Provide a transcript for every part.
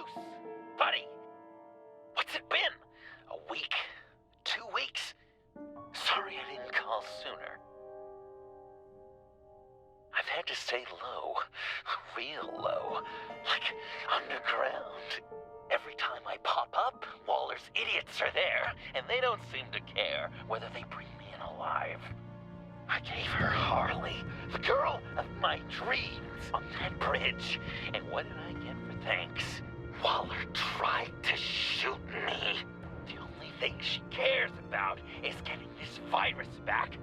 Bruce, buddy, what's it been? A week? 2 weeks? Sorry I didn't call sooner. I've had to stay low, real low, like underground. Every time I pop up, Waller's idiots are there, and they don't seem to care whether they bring me in alive. I gave her Harley, the girl of my dreams, on that bridge, and what did I get for thanks? Waller tried to shoot me. The only thing she cares about is getting this virus back.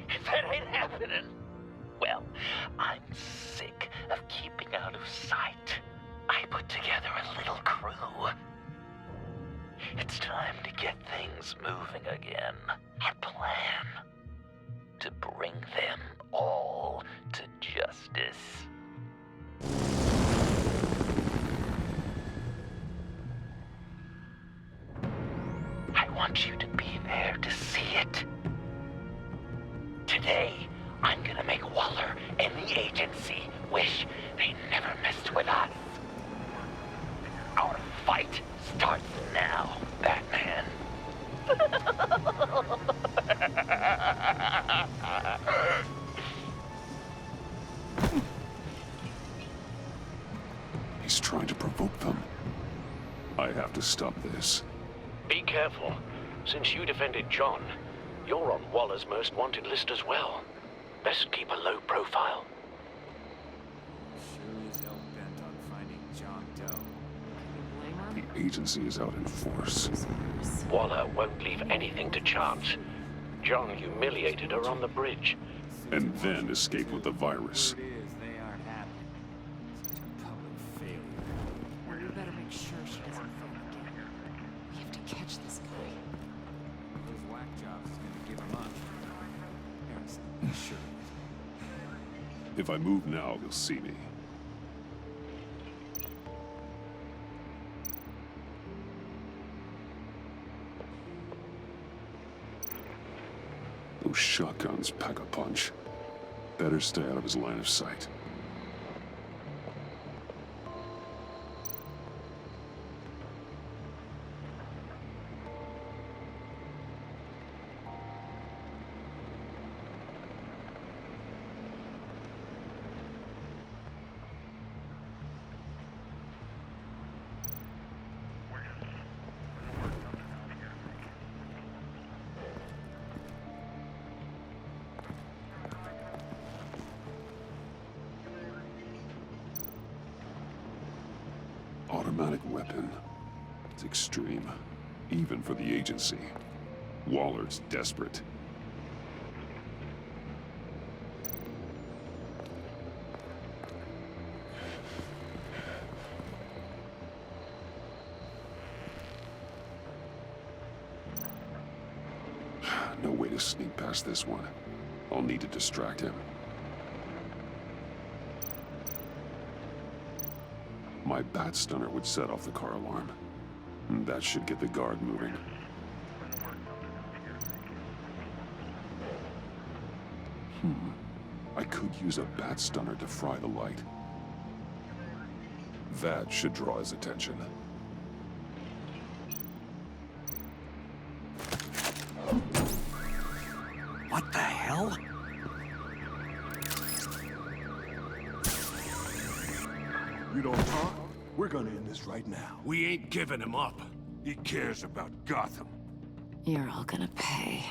If that ain't happening, well, I'm sick of keeping out of sight. I put together a little crew. It's time to get things moving again. A plan to bring them all to justice. I want you to be there to see it. Today, I'm gonna make Waller and the agency wish they never messed with us. Our fight starts now, Batman. He's trying to provoke them. I have to stop this. Be careful. Since you defended John, you're on Waller's most wanted list as well. Best keep a low profile. Sure is hell bent on finding John Doe. The agency is out in force. Waller won't leave anything to chance. John humiliated her on the bridge. And then escape with the virus. It is, they aren't happy. Such a public failure. Well, we better make sure she doesn't fail again. We have to catch this guy. Those whack jobs is gonna give him up. Harrison, be sure. If I move now, they'll see me. Those shotguns pack a punch. Better stay out of his line of sight. Automatic weapon. It's extreme, even for the agency. Waller's desperate. No way to sneak past this one. I'll need to distract him. My bat stunner would set off the car alarm. That should get the guard moving. I could use a bat stunner to fry the light. That should draw his attention. What the hell? You don't talk? We're gonna end this right now. We ain't giving him up. He cares about Gotham. You're all gonna pay.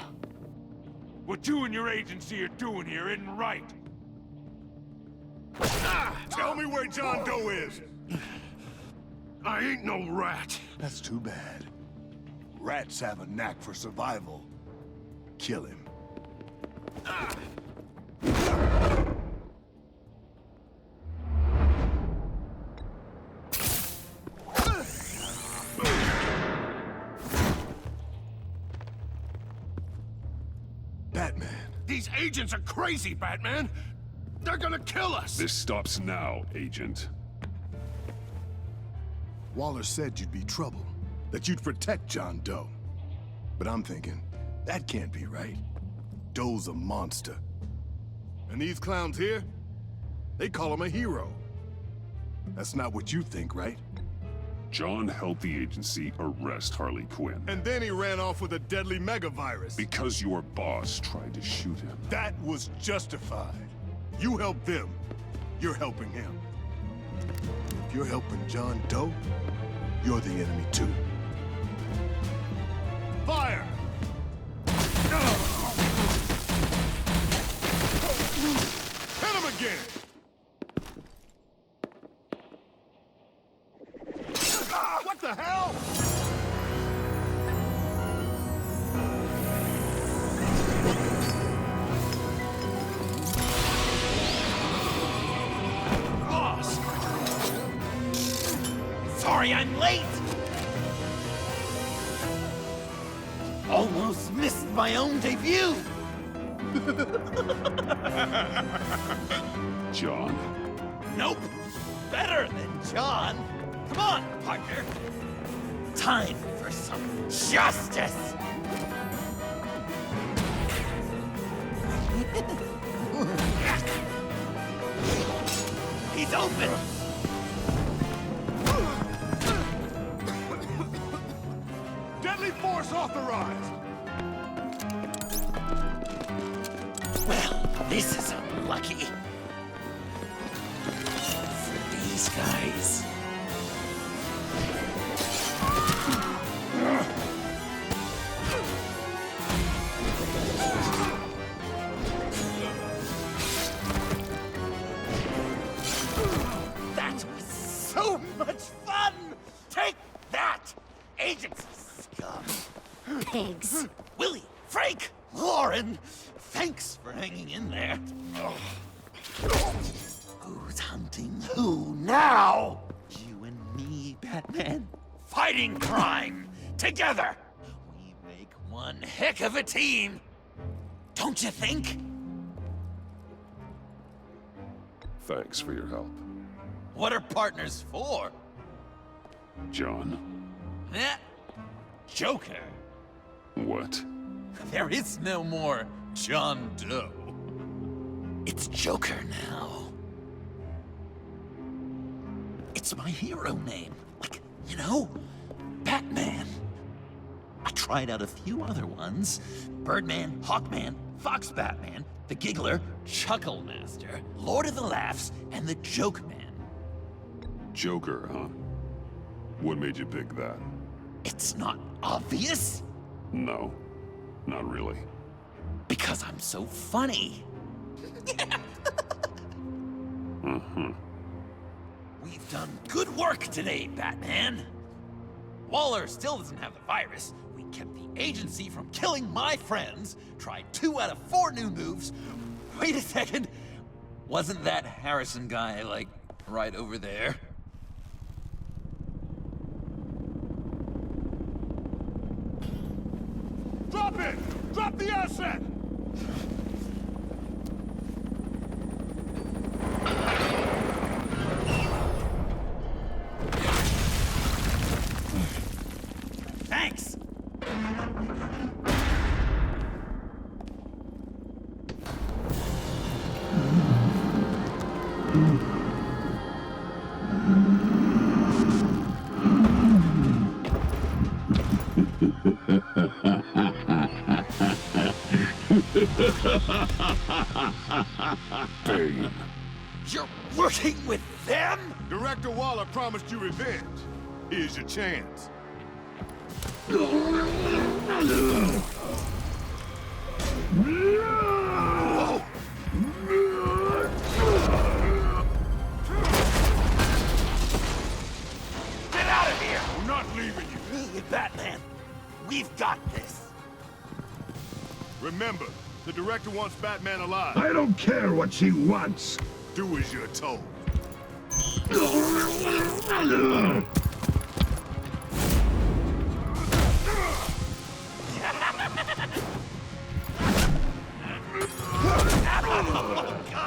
What you and your agency are doing here isn't right. Tell me where John Doe is! I ain't no rat. That's too bad. Rats have a knack for survival. Kill him. Batman. These agents are crazy, Batman. They're gonna kill us. This stops now, Agent. Waller said you'd be trouble, that you'd protect John Doe. But I'm thinking, that can't be right. Doe's a monster. And these clowns here, they call him a hero. That's not what you think, right? John helped the agency arrest Harley Quinn. And then he ran off with a deadly megavirus. Because your boss tried to shoot him. That was justified. You helped them. You're helping him. If you're helping John Doe, you're the enemy too. Fire! Hit him again! What the hell? Boss! Sorry I'm late! Almost missed my own debut! John? Nope! Better than John! Come on, partner! Time for some justice! He's open! Deadly force authorized! Well, this is unlucky. For these guys. That was so much fun! Take that, agency scum! Pigs. Willie, Frank, Lauren, thanks for hanging in there. Who's hunting who now? You and me, Batman. Fighting crime together. We make one heck of a team. Don't you think? Thanks for your help. What are partners for? John? Eh? Joker. What? There is no more John Doe. It's Joker now. It's my hero name. Like, you know, Batman. I tried out a few other ones. Birdman, Hawkman, Fox Batman, the Giggler, Chuckle Master, Lord of the Laughs, and the Joke Man. Joker, huh? What made you pick that? It's not obvious. No, not really. Because I'm so funny. We've done good work today, Batman. Waller still doesn't have the virus. We kept the agency from killing my friends, tried 2 out of 4 new moves. Wait a second. Wasn't that Harrison guy, like, right over there? Drop it! Drop the asset! Thanks. Bane. You're working with them? Director Waller promised you revenge. Here's your chance. Whoa. Get out of here! We're not leaving you. Me, Batman. We've got this. Remember, the director wants Batman alive. I don't care what she wants. Do as you're told.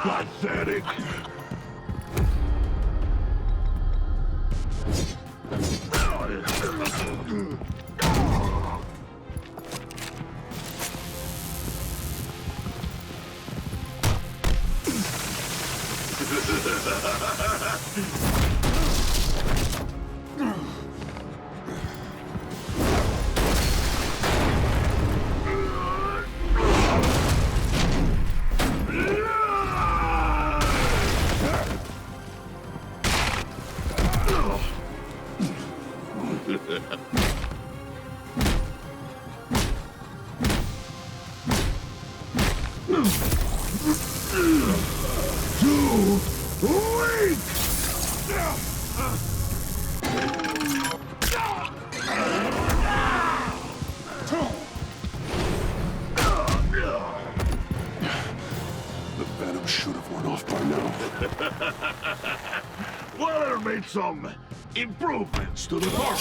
Pathetic. Too weak! The venom should have worn off by now. Waller made some improvements to the formula.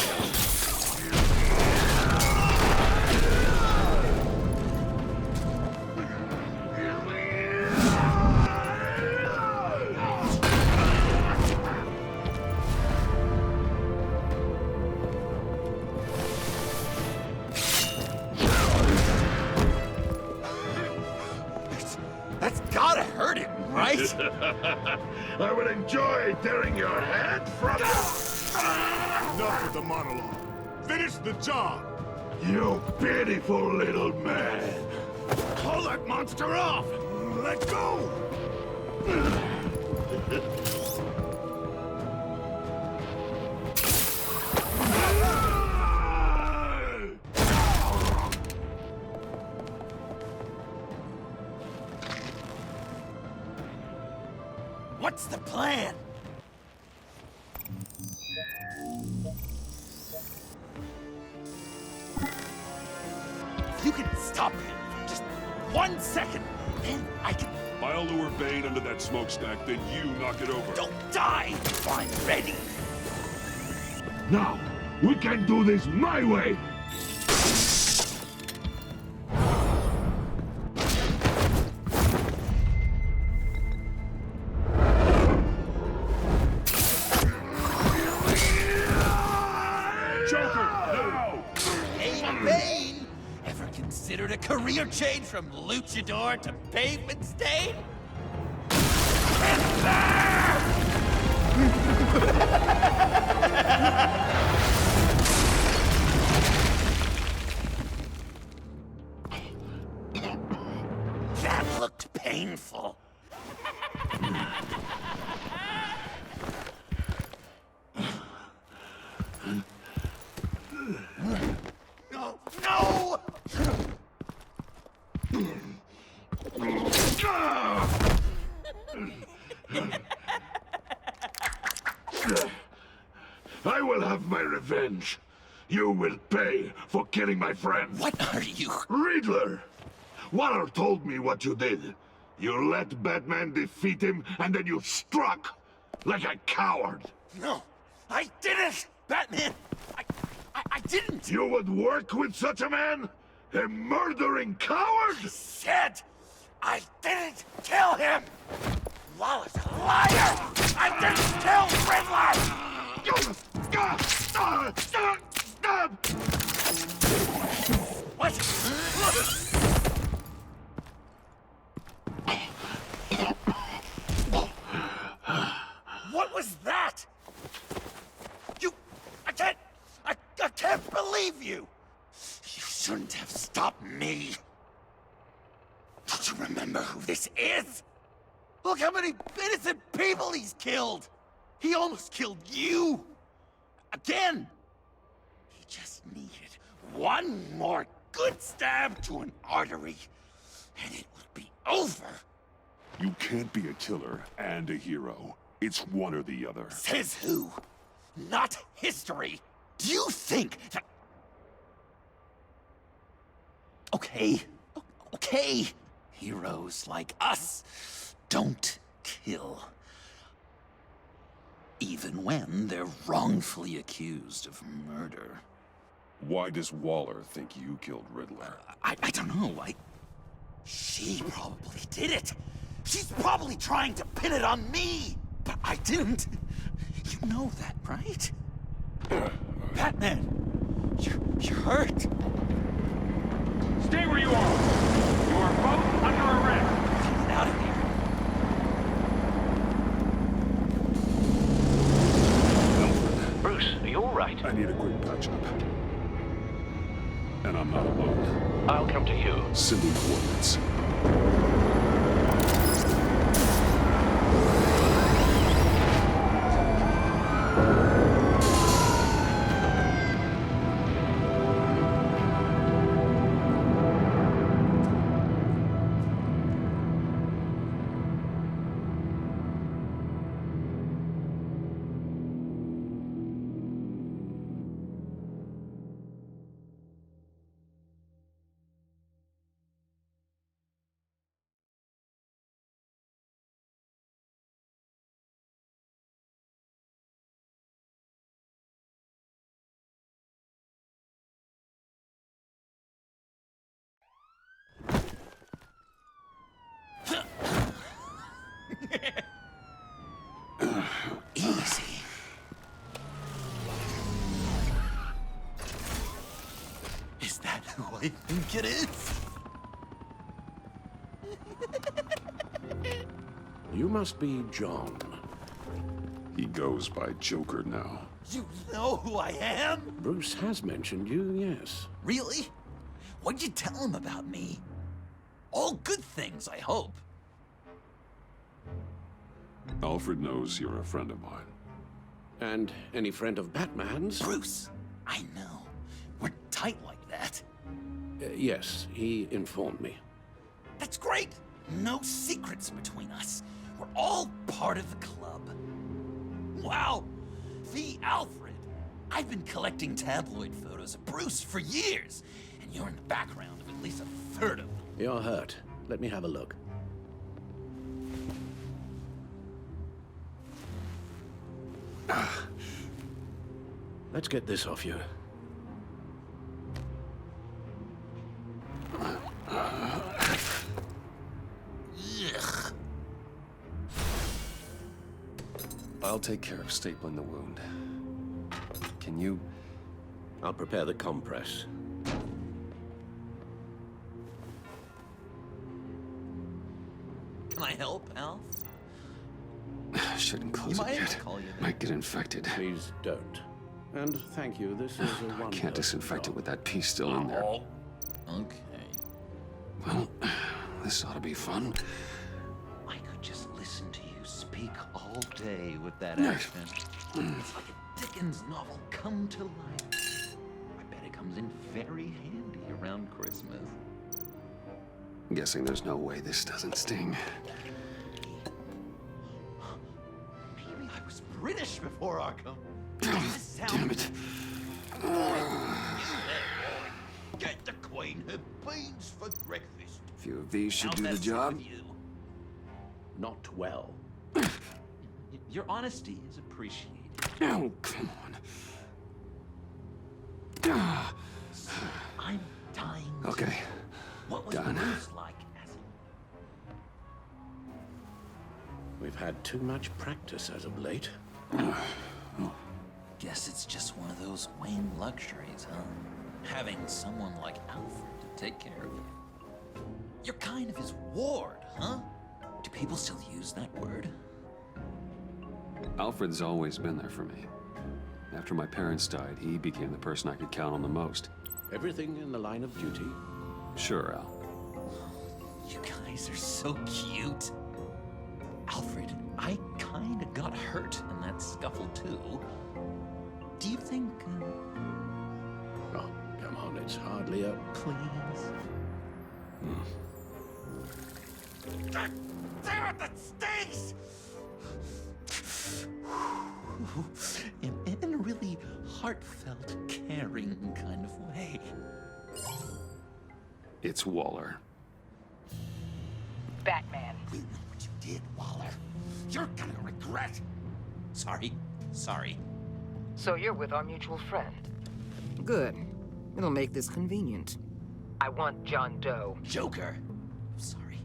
That's gotta hurt him, right? I will enjoy tearing your head from you. Enough with the monologue. Finish the job! You pitiful little man. Call that monster off! Let go! What's the plan? If you can stop him for just 1 second, then I can... I'll lure Bane under that smokestack, then you knock it over. Don't die if I'm ready. Now, we can do this my way. Hey, Bane! Ever considered a career change from luchador to pavement stain? That looked painful. No! No! I will have my revenge. You will pay for killing my friend. What are you? Riddler! Waller told me what you did. You let Batman defeat him, and then you struck like a coward. No, I didn't! Batman! I didn't! You would work with such a man? A murdering coward? Said I didn't kill him! Waller's a liar! I didn't kill Riddler! What? What was that? I can't believe you! You shouldn't have stopped me. Don't you remember who this is? Look how many innocent people he's killed! He almost killed you! Again! He just needed one more good stab to an artery, and it would be over. You can't be a killer and a hero. It's one or the other. Says who? Not history. Do you think that... Okay. Okay. Heroes like us don't kill. Even when they're wrongfully accused of murder. Why does Waller think you killed Riddler? I don't know. She probably did it. She's probably trying to pin it on me. But I didn't. You know that, right? Batman, you're hurt. Stay where you are. You are both under arrest. Get out of here. Bruce, are you all right? I need a quick patch-up. And I'm not alone. I'll come to you. Sending coordinates. who I think it is. You must be John. He goes by Joker now. You know who I am? Bruce has mentioned you, yes. Really? What'd you tell him about me? All good things, I hope. Alfred knows you're a friend of mine. And any friend of Batman's? Bruce, I know. We're tight like that. Yes, he informed me. That's great. No secrets between us. We're all part of the club. Wow, the Alfred. I've been collecting tabloid photos of Bruce for years, and you're in the background of at least a third of them. You're hurt. Let me have a look. Let's get this off you. Ugh. I'll take care of stapling the wound. Can you? I'll prepare the compress. Can I help, Alf? Shouldn't close You it might yet. call you that. Might get infected. Please don't. And thank you, this is a wonderful I can't disinfect it job. with that piece still in there. Oh, okay. Well, this ought to be fun. I could just listen to you speak all day with that accent. It's like a Dickens novel come to life. I bet it comes in very handy around Christmas. I'm guessing there's no way this doesn't sting. Maybe I was British before Arkham. Damn it. Get the Queen her beans for breakfast. A few of these should How's do the that sit job. with you? Not well. Your honesty is appreciated. Oh, come on. I'm dying. Okay. What was Done. Bruce like as We've had too much practice as of late. Guess it's just one of those Wayne luxuries, huh? Having someone like Alfred to take care of you. You're kind of his ward, huh? Do people still use that word? Alfred's always been there for me. After my parents died, he became the person I could count on the most. Everything in the line of duty. Sure, Al. You guys are so cute. Alfred, I kinda got hurt in that scuffle too. Do you think, Oh, come on, it's hardly a... please? God damn it, that stinks! In a really heartfelt, caring kind of way. It's Waller. Batman. You know what you did, Waller. You're gonna regret. Sorry. So you're with our mutual friend. Good. It'll make this convenient. I want John Doe. Joker. Sorry.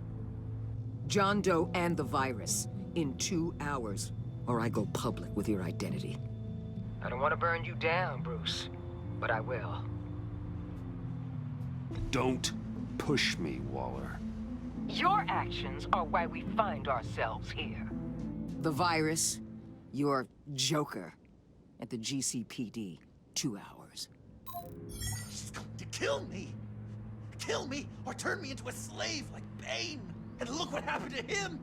John Doe and the virus in 2 hours, or I go public with your identity. I don't want to burn you down, Bruce, but I will. Don't push me, Waller. Your actions are why we find ourselves here. The virus, your Joker, at the GCPD, 2 hours. She's going to kill me. Kill me or turn me into a slave like Bane. And look what happened to him.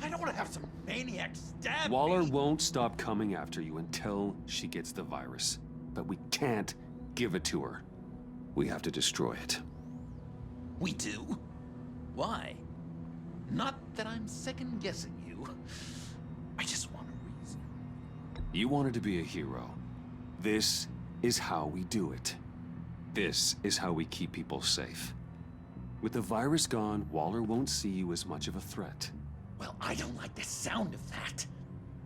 I don't want to have some maniac stab Waller me. won't stop coming after you until she gets the virus. But we can't give it to her. We have to destroy it. We do? Why? Not that I'm second-guessing you. I just want a reason. You wanted to be a hero. This is how we do it. This is how we keep people safe. With the virus gone, Waller won't see you as much of a threat. Well, I don't like the sound of that.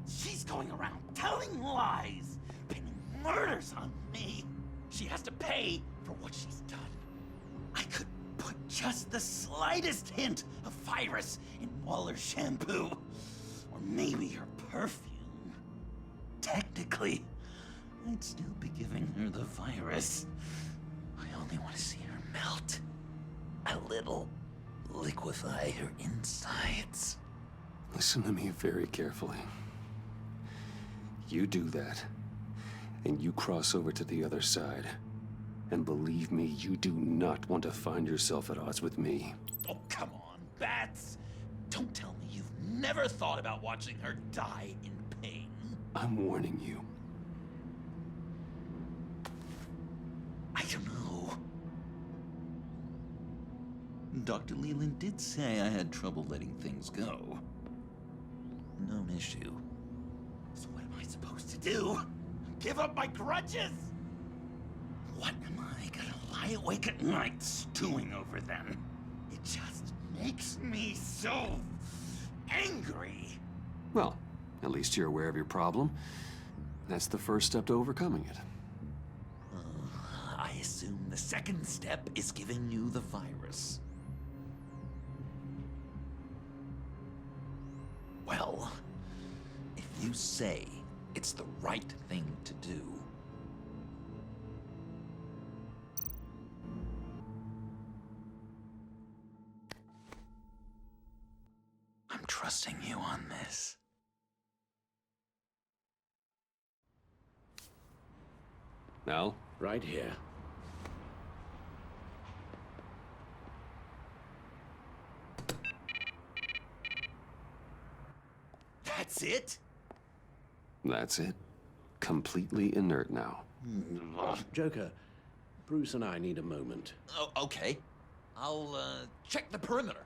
She's going around telling lies, pinning murders on me. She has to pay for what she's done. I could put just the slightest hint of virus in Waller's shampoo. Or maybe her perfume. Technically, I'd still be giving her the virus. I only want to see her melt. A little liquefy her insides. Listen to me very carefully. You do that, and you cross over to the other side. And believe me, you do not want to find yourself at odds with me. Oh, come on, Bats! Don't tell me you've never thought about watching her die in pain. I'm warning you. I don't know. Dr. Leland did say I had trouble letting things go. Known issue. So what am I supposed to do? Give up my grudges? What am I gonna lie awake at night stewing over them? It just makes me so angry. Well, at least you're aware of your problem. That's the first step to overcoming it. I assume the second step is giving you the virus. Well, if you say it's the right thing to do, I'm trusting you on this. Al? Right here. That's it? That's it. Completely inert now. Joker, Bruce and I need a moment. Oh, okay. I'll, check the perimeter.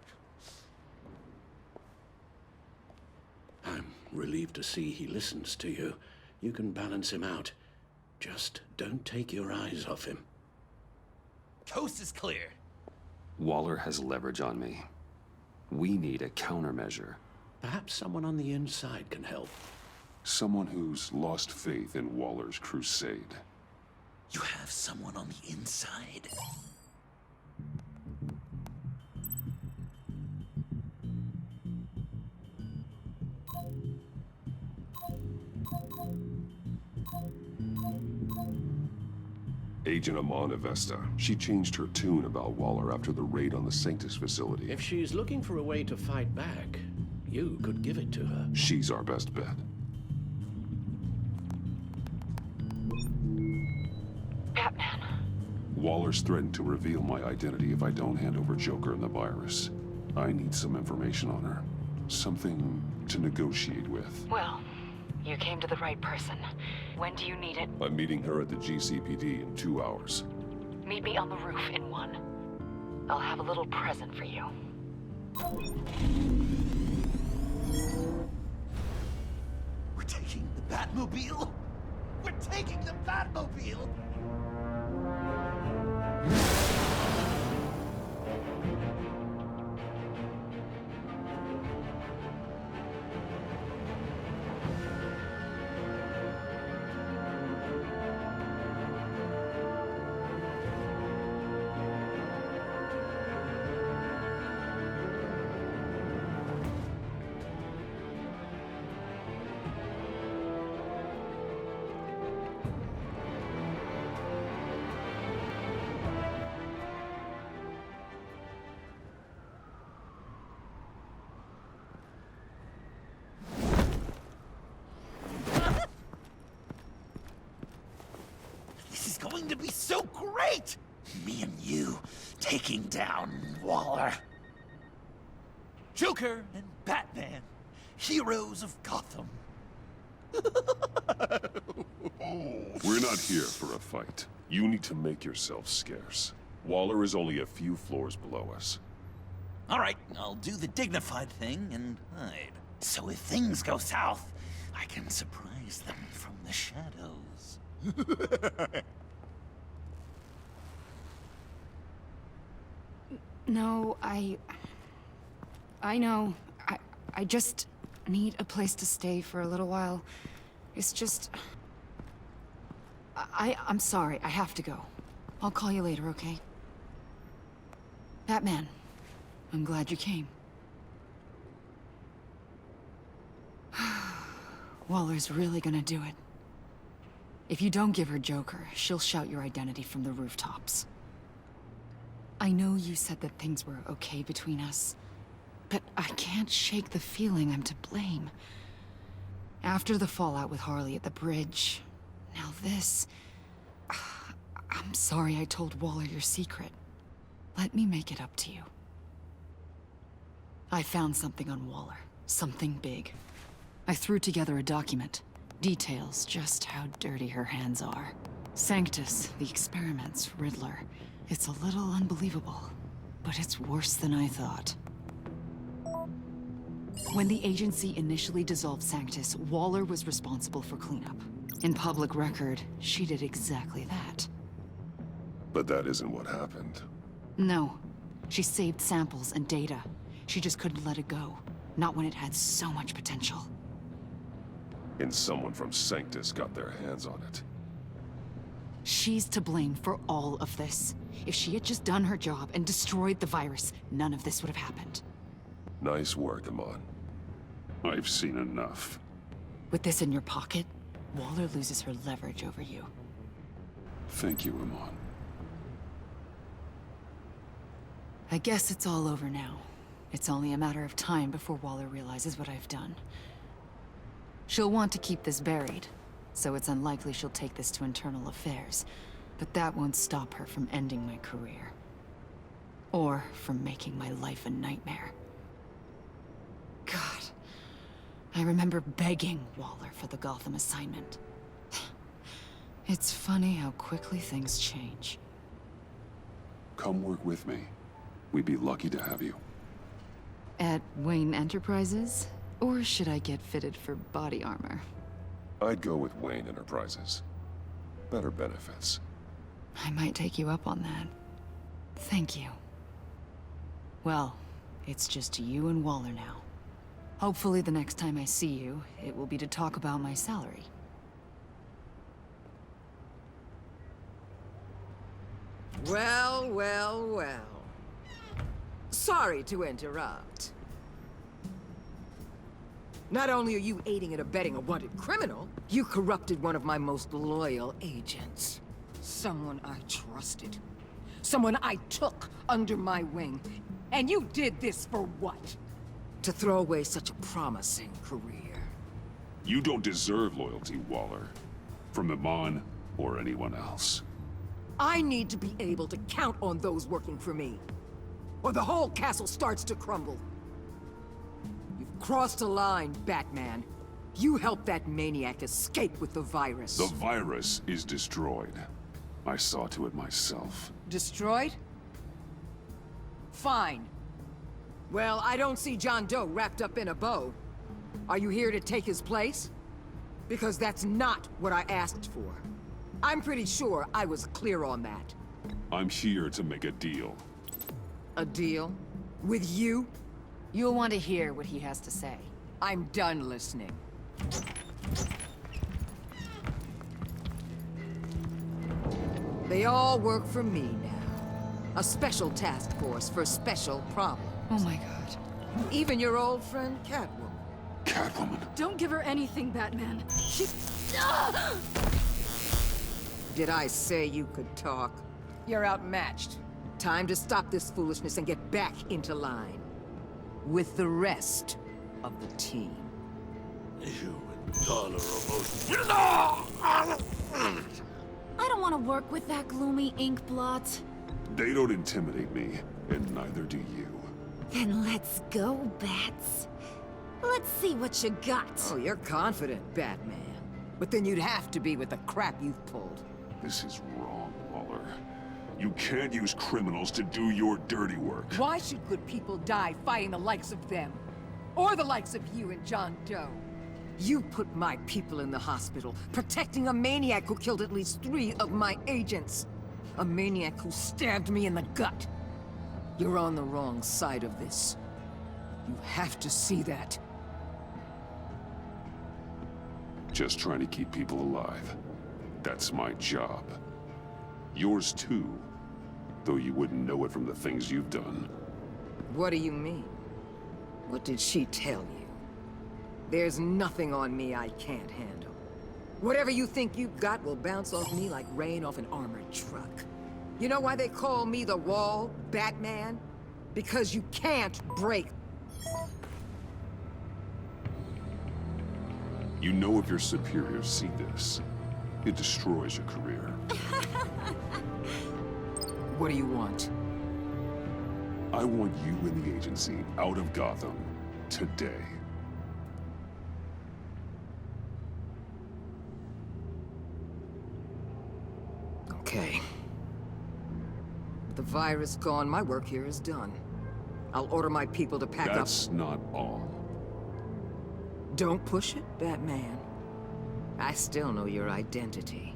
I'm relieved to see he listens to you. You can balance him out. Just don't take your eyes off him. Coast is clear. Waller has leverage on me. We need a countermeasure. Perhaps someone on the inside can help. Someone who's lost faith in Waller's crusade. You have someone on the inside? Agent Amana Vesta. She changed her tune about Waller after the raid on the Sanctus facility. If she's looking for a way to fight back, you could give it to her. She's our best bet. Batman. Waller's threatened to reveal my identity if I don't hand over Joker and the virus. I need some information on her. Something to negotiate with. Well, you came to the right person. When do you need it? I'm meeting her at the GCPD in 2 hours. Meet me on the roof in 1. I'll have a little present for you. We're taking the Batmobile? We're taking the Batmobile! Going to be so great! Me and you taking down Waller. Joker and Batman, heroes of Gotham. We're not here for a fight. You need to make yourself scarce. Waller is only a few floors below us. All right, I'll do the dignified thing and hide. So if things go south, I can surprise them from the shadows. No, I know. I just need a place to stay for a little while. It's just... I'm sorry, I have to go. I'll call you later, okay? Batman, I'm glad you came. Waller's really gonna do it. If you don't give her Joker, she'll shout your identity from the rooftops. I know you said that things were okay between us, but I can't shake the feeling I'm to blame. After the fallout with Harley at the bridge, now this... I'm sorry I told Waller your secret. Let me make it up to you. I found something on Waller. Something big. I threw together a document. Details just how dirty her hands are. Sanctus, the experiments, Riddler. It's a little unbelievable, but it's worse than I thought. When the agency initially dissolved Sanctus, Waller was responsible for cleanup. In public record, she did exactly that. But that isn't what happened. No. She saved samples and data. She just couldn't let it go. Not when it had so much potential. And someone from Sanctus got their hands on it. She's to blame for all of this. If she had just done her job and destroyed the virus, none of this would have happened. Nice work, Amon. I've seen enough. With this in your pocket, Waller loses her leverage over you. Thank you, Amon. I guess it's all over now. It's only a matter of time before Waller realizes what I've done. She'll want to keep this buried, so it's unlikely she'll take this to internal affairs. But that won't stop her from ending my career. Or from making my life a nightmare. God, I remember begging Waller for the Gotham assignment. It's funny how quickly things change. Come work with me. We'd be lucky to have you. At Wayne Enterprises? Or should I get fitted for body armor? I'd go with Wayne Enterprises. Better benefits. I might take you up on that. Thank you. Well, it's just you and Waller now. Hopefully the next time I see you, it will be to talk about my salary. Well, well, well. Sorry to interrupt. Not only are you aiding and abetting a wanted criminal, you corrupted one of my most loyal agents. Someone I trusted. Someone I took under my wing. And you did this for what? To throw away such a promising career. You don't deserve loyalty, Waller. From Amon or anyone else. I need to be able to count on those working for me. Or the whole castle starts to crumble. You've crossed a line, Batman. You helped that maniac escape with the virus. The virus is destroyed. I saw to it myself. Destroyed? Fine. Well, I don't see John Doe wrapped up in a bow. Are you here to take his place? Because that's not what I asked for. I'm pretty sure I was clear on that. I'm here to make a deal. A deal? With you? You'll want to hear what he has to say. I'm done listening. They all work for me now. A special task force for special problems. Oh my god. Even your old friend Catwoman. Catwoman? Don't give her anything, Batman. She... Did I say you could talk? You're outmatched. Time to stop this foolishness and get back into line. With the rest of the team. You intolerable... I don't want to work with that gloomy ink blot. They don't intimidate me, and neither do you. Then let's go, Bats. Let's see what you got. Oh, you're confident, Batman. But then you'd have to be with the crap you've pulled. This is wrong, Waller. You can't use criminals to do your dirty work. Why should good people die fighting the likes of them? Or the likes of you and John Doe? You put my people in the hospital, protecting a maniac who killed at least 3 of my agents. A maniac who stabbed me in the gut. You're on the wrong side of this. You have to see that. Just trying to keep people alive. That's my job. Yours too, though you wouldn't know it from the things you've done. What do you mean? What did she tell you? There's nothing on me I can't handle. Whatever you think you've got will bounce off me like rain off an armored truck. You know why they call me the Wall, Batman? Because you can't break. You know if your superiors see this, it destroys your career. What do you want? I want you and the agency out of Gotham today. Okay. With the virus gone, my work here is done. I'll order my people to pack up. That's not all. Don't push it, Batman. I still know your identity.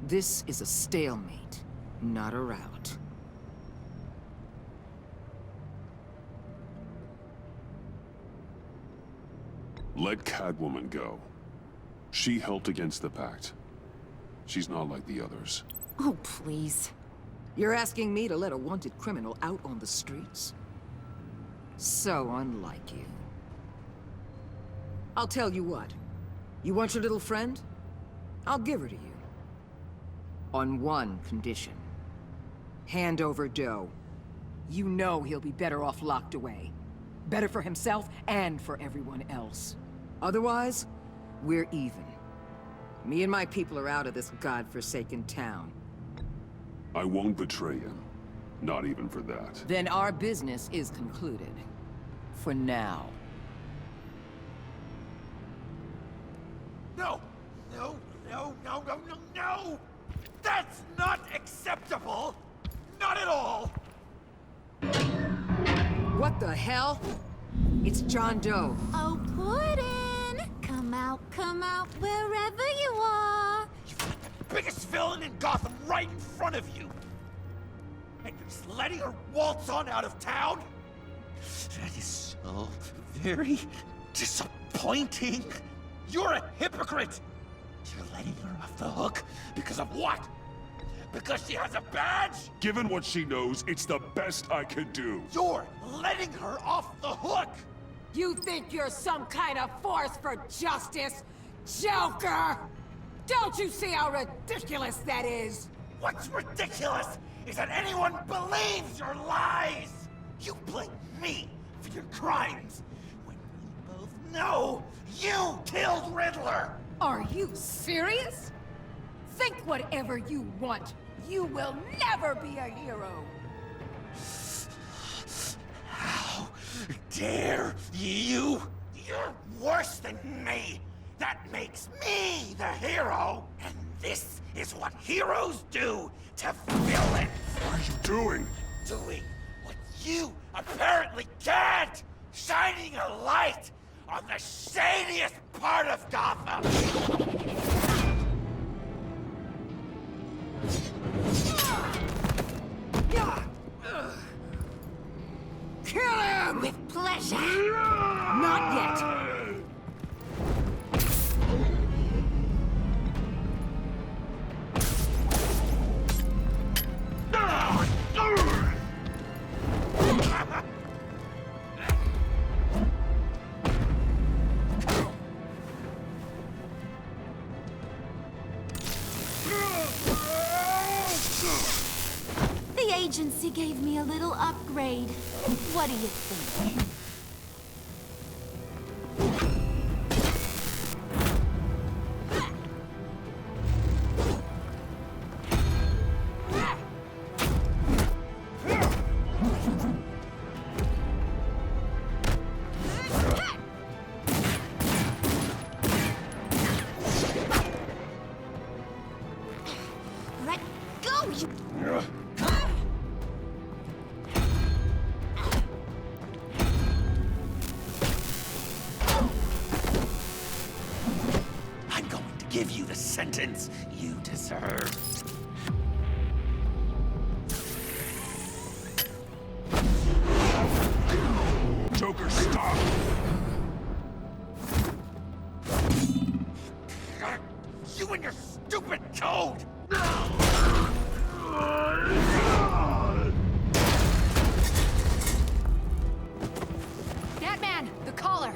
This is a stalemate, not a rout. Let Catwoman go. She helped against the Pact. She's not like the others. Oh, please. You're asking me to let a wanted criminal out on the streets? So unlike you. I'll tell you what. You want your little friend? I'll give her to you. On one condition. Hand over Doe. You know he'll be better off locked away. Better for himself and for everyone else. Otherwise, we're even. Me and my people are out of this godforsaken town. I won't betray him. Not even for that. Then our business is concluded. For now. No! No, no, no, no, no, no! That's not acceptable! Not at all! What the hell? It's John Doe. Oh, Puddin'! Come out, wherever you are! You've got the biggest villain in Gotham right in front of you! And you're just letting her waltz on out of town? That is so very disappointing! You're a hypocrite! You're letting her off the hook because of what? Because she has a badge? Given what she knows, it's the best I can do. You're letting her off the hook! You think you're some kind of force for justice, Joker? Don't you see how ridiculous that is? What's ridiculous is that anyone believes your lies! You blame me for your crimes, when we both know you killed Riddler! Are you serious? Think whatever you want. You will never be a hero. How dare you? You're worse than me! That makes me the hero! And this is what heroes do to villains! What are you doing? Doing what you apparently can't! Shining a light on the shadiest part of Gotham! Kill him! With pleasure! Not yet! The agency gave me a little upgrade. What do you think? Let go, you... I'm going to give you the sentence you deserve. Joker, stop! You and your stupid toad! Batman, the collar!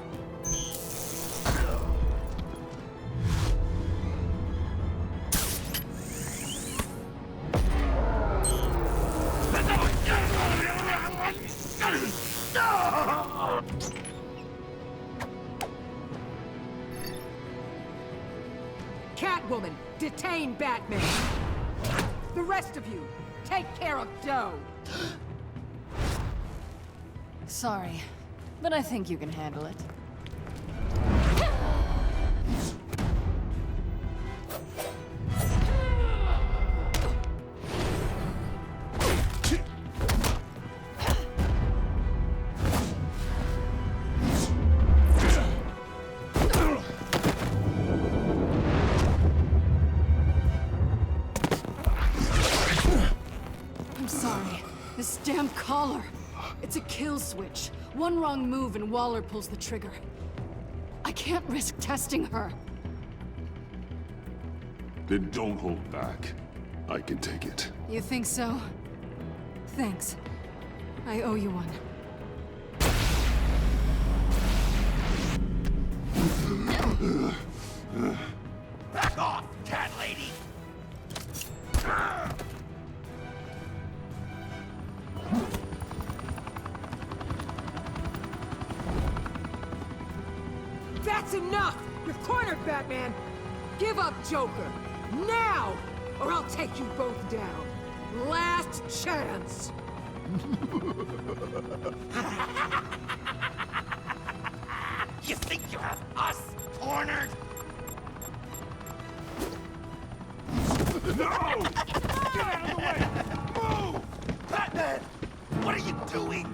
Catwoman, detain Batman! The rest of you, take care of Doe! Sorry, but I think you can handle it. I'm sorry. This damn collar. It's a kill switch. One wrong move and Waller pulls the trigger. I can't risk testing her. Then don't hold back. I can take it. You think so? Thanks. I owe you one. Back off, cat lady! That's enough! You're cornered, Batman! Give up, Joker! Now! Or I'll take you both down. Last chance! You think you have us cornered? No! Get out of the way! Move! Batman! What are you doing?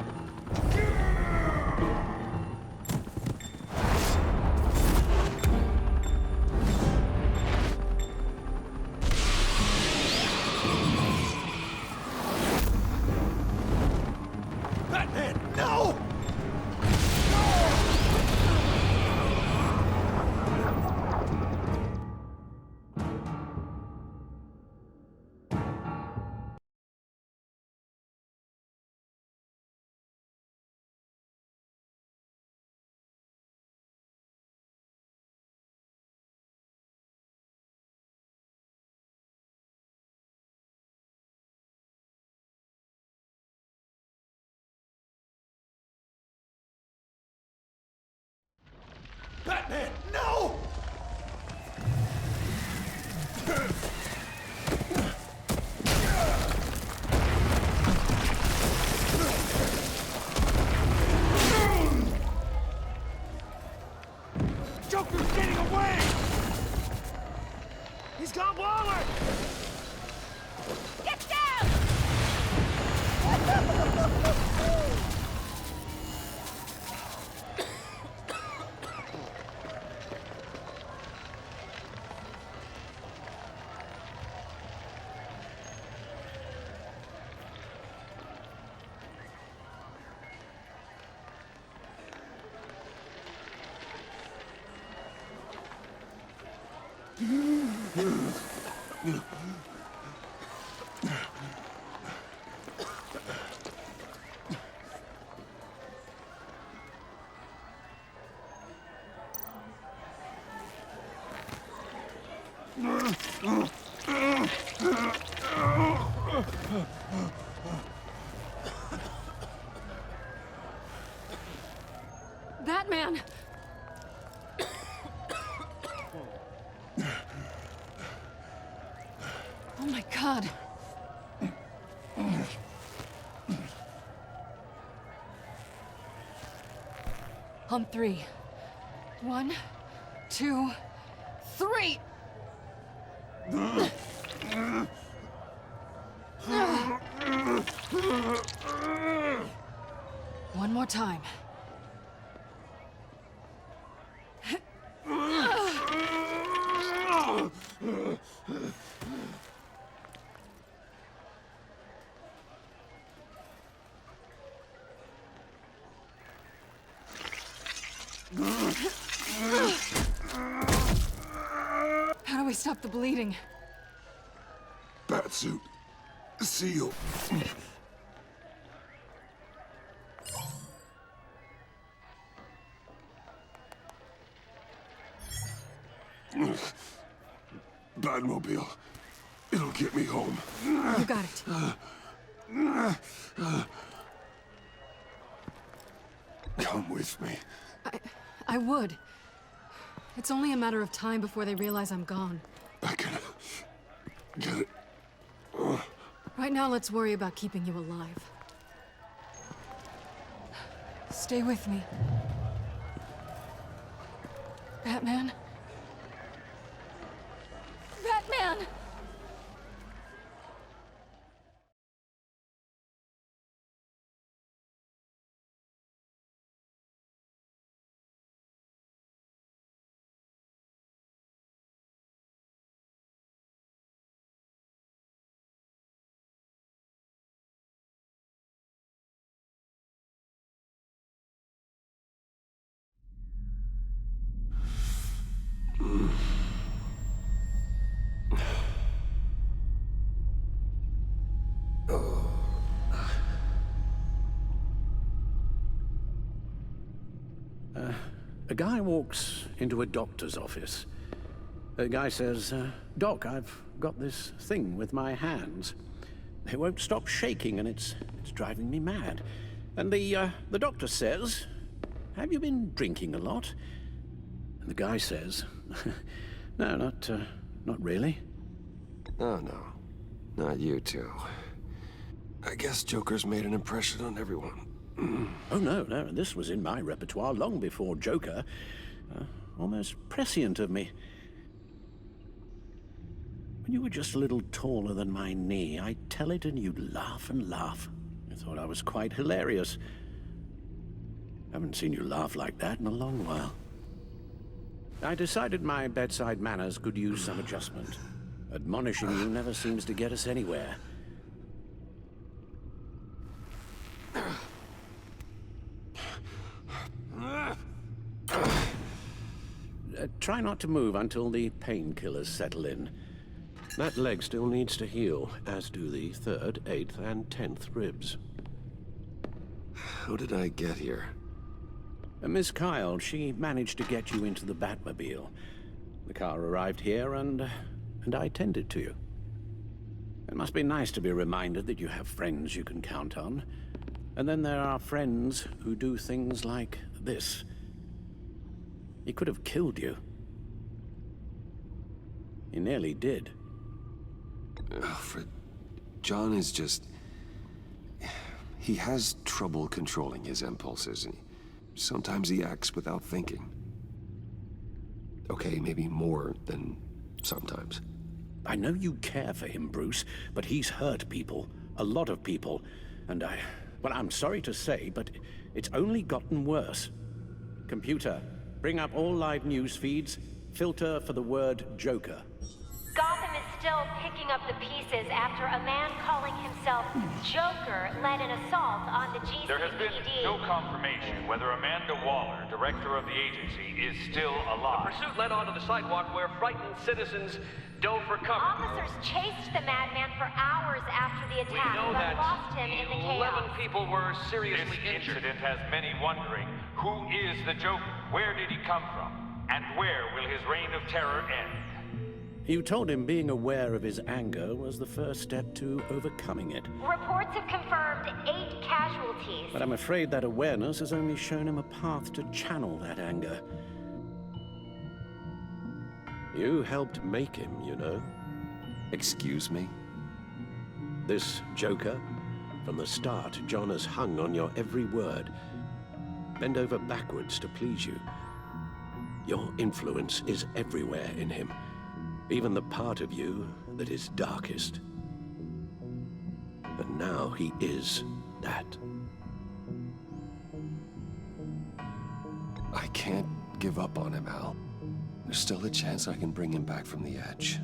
Batman, no! Batman, no! Joker's getting away! He's got Waller! Get down! Batman! Oh my God. On three. 1, 2, 3! One more time. How do we stop the bleeding? Batsuit. Seal. Batmobile. It'll get me home. You got it. Come with me. I would. It's only a matter of time before they realize I'm gone. I can get it. Right now, let's worry about keeping you alive. Stay with me. Batman? Batman! A guy walks into a doctor's office. The guy says, Doc, I've got this thing with my hands. They won't stop shaking and it's driving me mad. And the doctor says, have you been drinking a lot? And the guy says, no, not really. Oh, no. Not you two. I guess Joker's made an impression on everyone. Oh, no, this was in my repertoire long before Joker. Almost prescient of me. When you were just a little taller than my knee, I'd tell it and you'd laugh and laugh. I thought I was quite hilarious. Haven't seen you laugh like that in a long while. I decided my bedside manners could use some adjustment. Admonishing you never seems to get us anywhere. Try not to move until the painkillers settle in. That leg still needs to heal, as do the 3rd, 8th, and 10th ribs. How did I get here? Miss Kyle, she managed to get you into the Batmobile. The car arrived here, and I tended to you. It must be nice to be reminded that you have friends you can count on. And then there are friends who do things like this. He could have killed you. He nearly did. Alfred, John is just... He has trouble controlling his impulses, and sometimes he acts without thinking. Okay, maybe more than sometimes. I know you care for him, Bruce, but he's hurt people. A lot of people. And well, I'm sorry to say, but it's only gotten worse. Computer, bring up all live news feeds. Filter for the word Joker. Gotham is still picking up the pieces after a man calling himself Joker led an assault on the GCPD. There has been no confirmation whether Amanda Waller, director of the agency, is still alive. The pursuit led onto the sidewalk where frightened citizens dove for cover. Officers chased the madman for hours after the attack, but lost him in the chaos. 11 people were seriously injured. This incident has many wondering, who is the Joker? Where did he come from? And where will his reign of terror end? You told him being aware of his anger was the first step to overcoming it. Reports have confirmed 8 casualties. But I'm afraid that awareness has only shown him a path to channel that anger. You helped make him, you know. Excuse me? This Joker, from the start, John has hung on your every word. Bend over backwards to please you. Your influence is everywhere in him. Even the part of you that is darkest. And now he is that. I can't give up on him, Al. There's still a chance I can bring him back from the edge.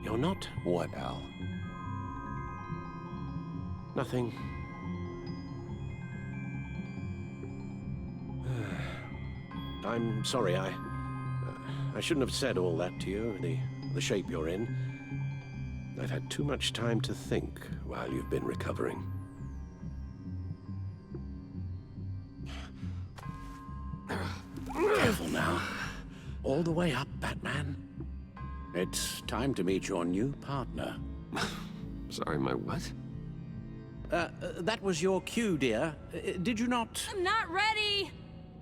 You're not? What, Al? Nothing. I'm sorry, I shouldn't have said all that to you, the shape you're in. I've had too much time to think while you've been recovering. Careful now. All the way up, Batman. It's time to meet your new partner. Sorry, my what? That was your cue, dear. Did you not... I'm not ready!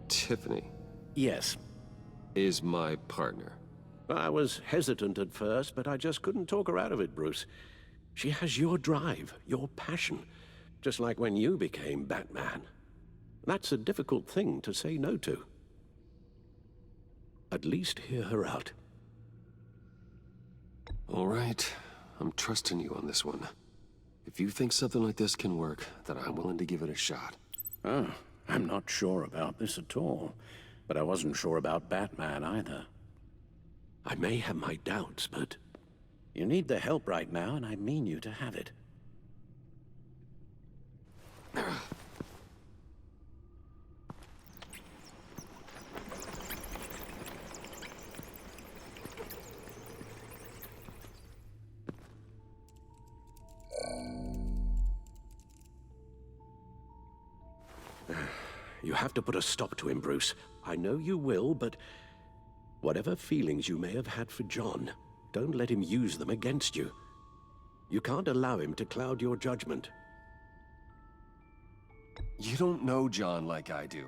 Tiffany Yes. is my partner. I was hesitant at first, but I just couldn't talk her out of it, Bruce. She has your drive, your passion, just like when you became Batman. That's a difficult thing to say no to. At least hear her out. All right, I'm trusting you on this one. If you think something like this can work, then I'm willing to give it a shot. Oh, I'm not sure about this at all. But I wasn't sure about Batman either. I may have my doubts, but you need the help right now, and I mean you to have it. You have to put a stop to him, Bruce. I know you will, but whatever feelings you may have had for John, don't let him use them against you. You can't allow him to cloud your judgment. You don't know John like I do.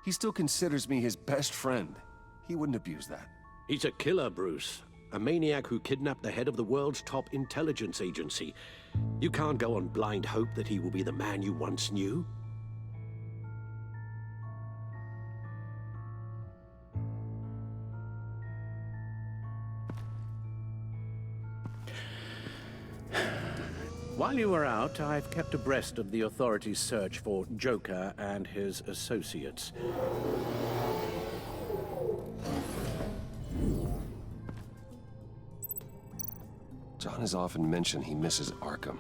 He still considers me his best friend. He wouldn't abuse that. He's a killer, Bruce. A maniac who kidnapped the head of the world's top intelligence agency. You can't go on blind hope that he will be the man you once knew. While you were out, I've kept abreast of the authorities' search for Joker and his associates. John has often mentioned he misses Arkham.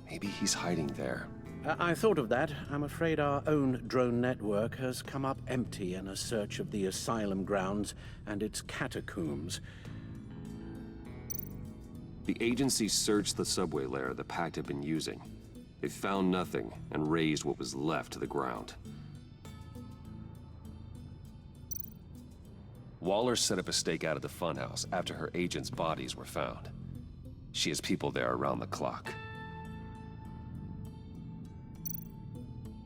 Maybe he's hiding there. I thought of that. I'm afraid our own drone network has come up empty in a search of the asylum grounds and its catacombs. The agency searched the subway lair the Pact had been using. They found nothing and razed what was left to the ground. Waller set up a stakeout at the funhouse after her agents' bodies were found. She has people there around the clock.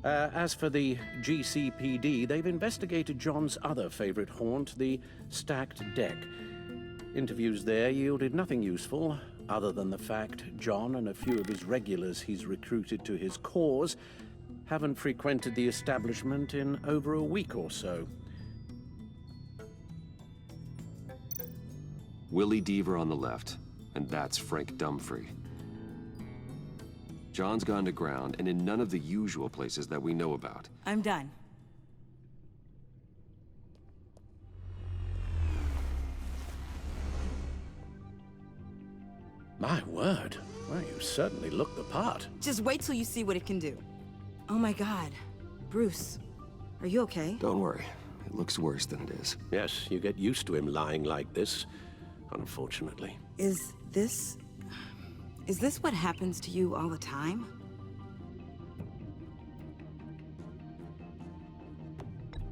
As for the GCPD, they've investigated John's other favorite haunt, the stacked deck. Interviews there yielded nothing useful, other than the fact John and a few of his regulars he's recruited to his cause haven't frequented the establishment in over a week or so. Willie Deaver on the left, and that's Frank Dumfrey. John's gone to ground and in none of the usual places that we know about. I'm done. My word. Well, you certainly look the part. Just wait till you see what it can do. Oh my God. Bruce, are you okay? Don't worry. It looks worse than it is. Yes, you get used to him lying like this, unfortunately. Is this what happens to you all the time?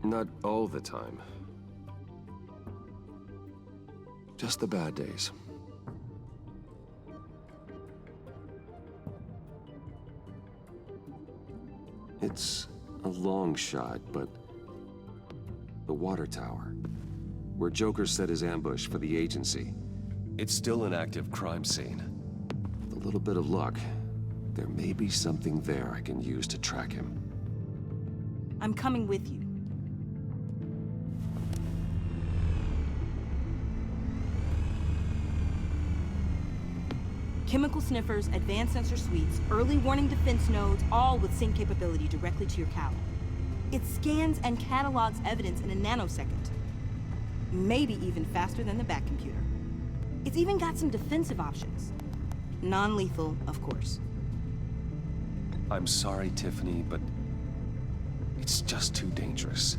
Not all the time. Just the bad days. It's a long shot, but the water tower, where Joker set his ambush for the agency, it's still an active crime scene. With a little bit of luck, there may be something there I can use to track him. I'm coming with you. Chemical sniffers, advanced sensor suites, early warning defense nodes, all with sync capability directly to your Cala. It scans and catalogs evidence in a nanosecond. Maybe even faster than the Bat computer. It's even got some defensive options. Non-lethal, of course. I'm sorry, Tiffany, but it's just too dangerous.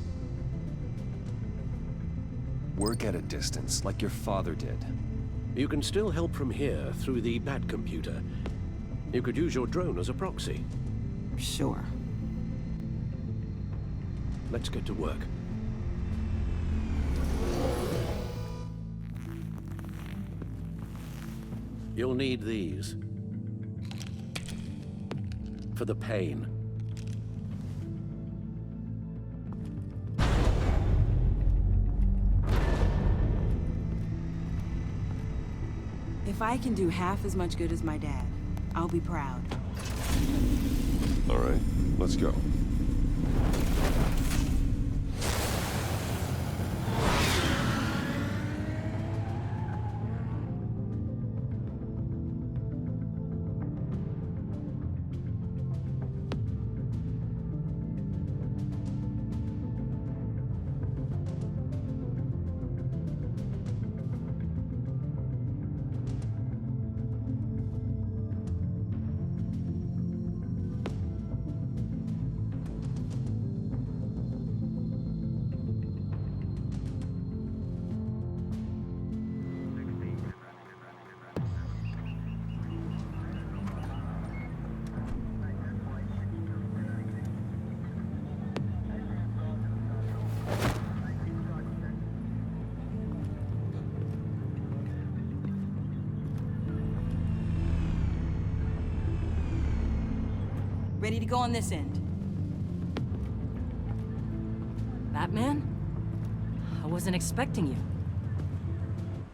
Work at a distance, like your father did. You can still help from here through the Bat computer. You could use your drone as a proxy. Sure. Let's get to work. You'll need these. for the pain. If I can do half as much good as my dad, I'll be proud. All right, let's go. Ready to go on this end. Batman? I wasn't expecting you.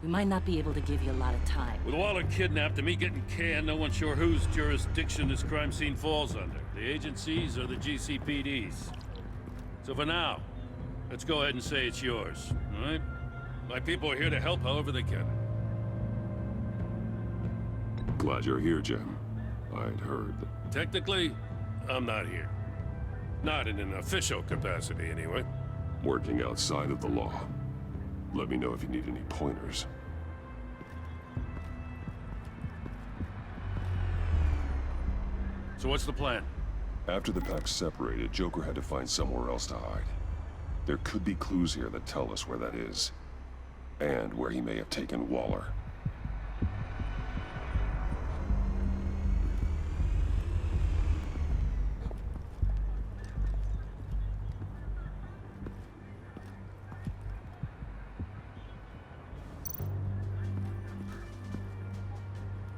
We might not be able to give you a lot of time. With Waller kidnapped and me getting canned, no one's sure whose jurisdiction this crime scene falls under. The agencies or the GCPD's. So for now, let's go ahead and say it's yours, all right? My people are here to help however they can. Glad you're here, Jim. I'd heard that... Technically, I'm not here. Not in an official capacity, anyway. Working outside of the law. Let me know if you need any pointers. So what's the plan? After the pack separated, Joker had to find somewhere else to hide. There could be clues here that tell us where that is. And where he may have taken Waller.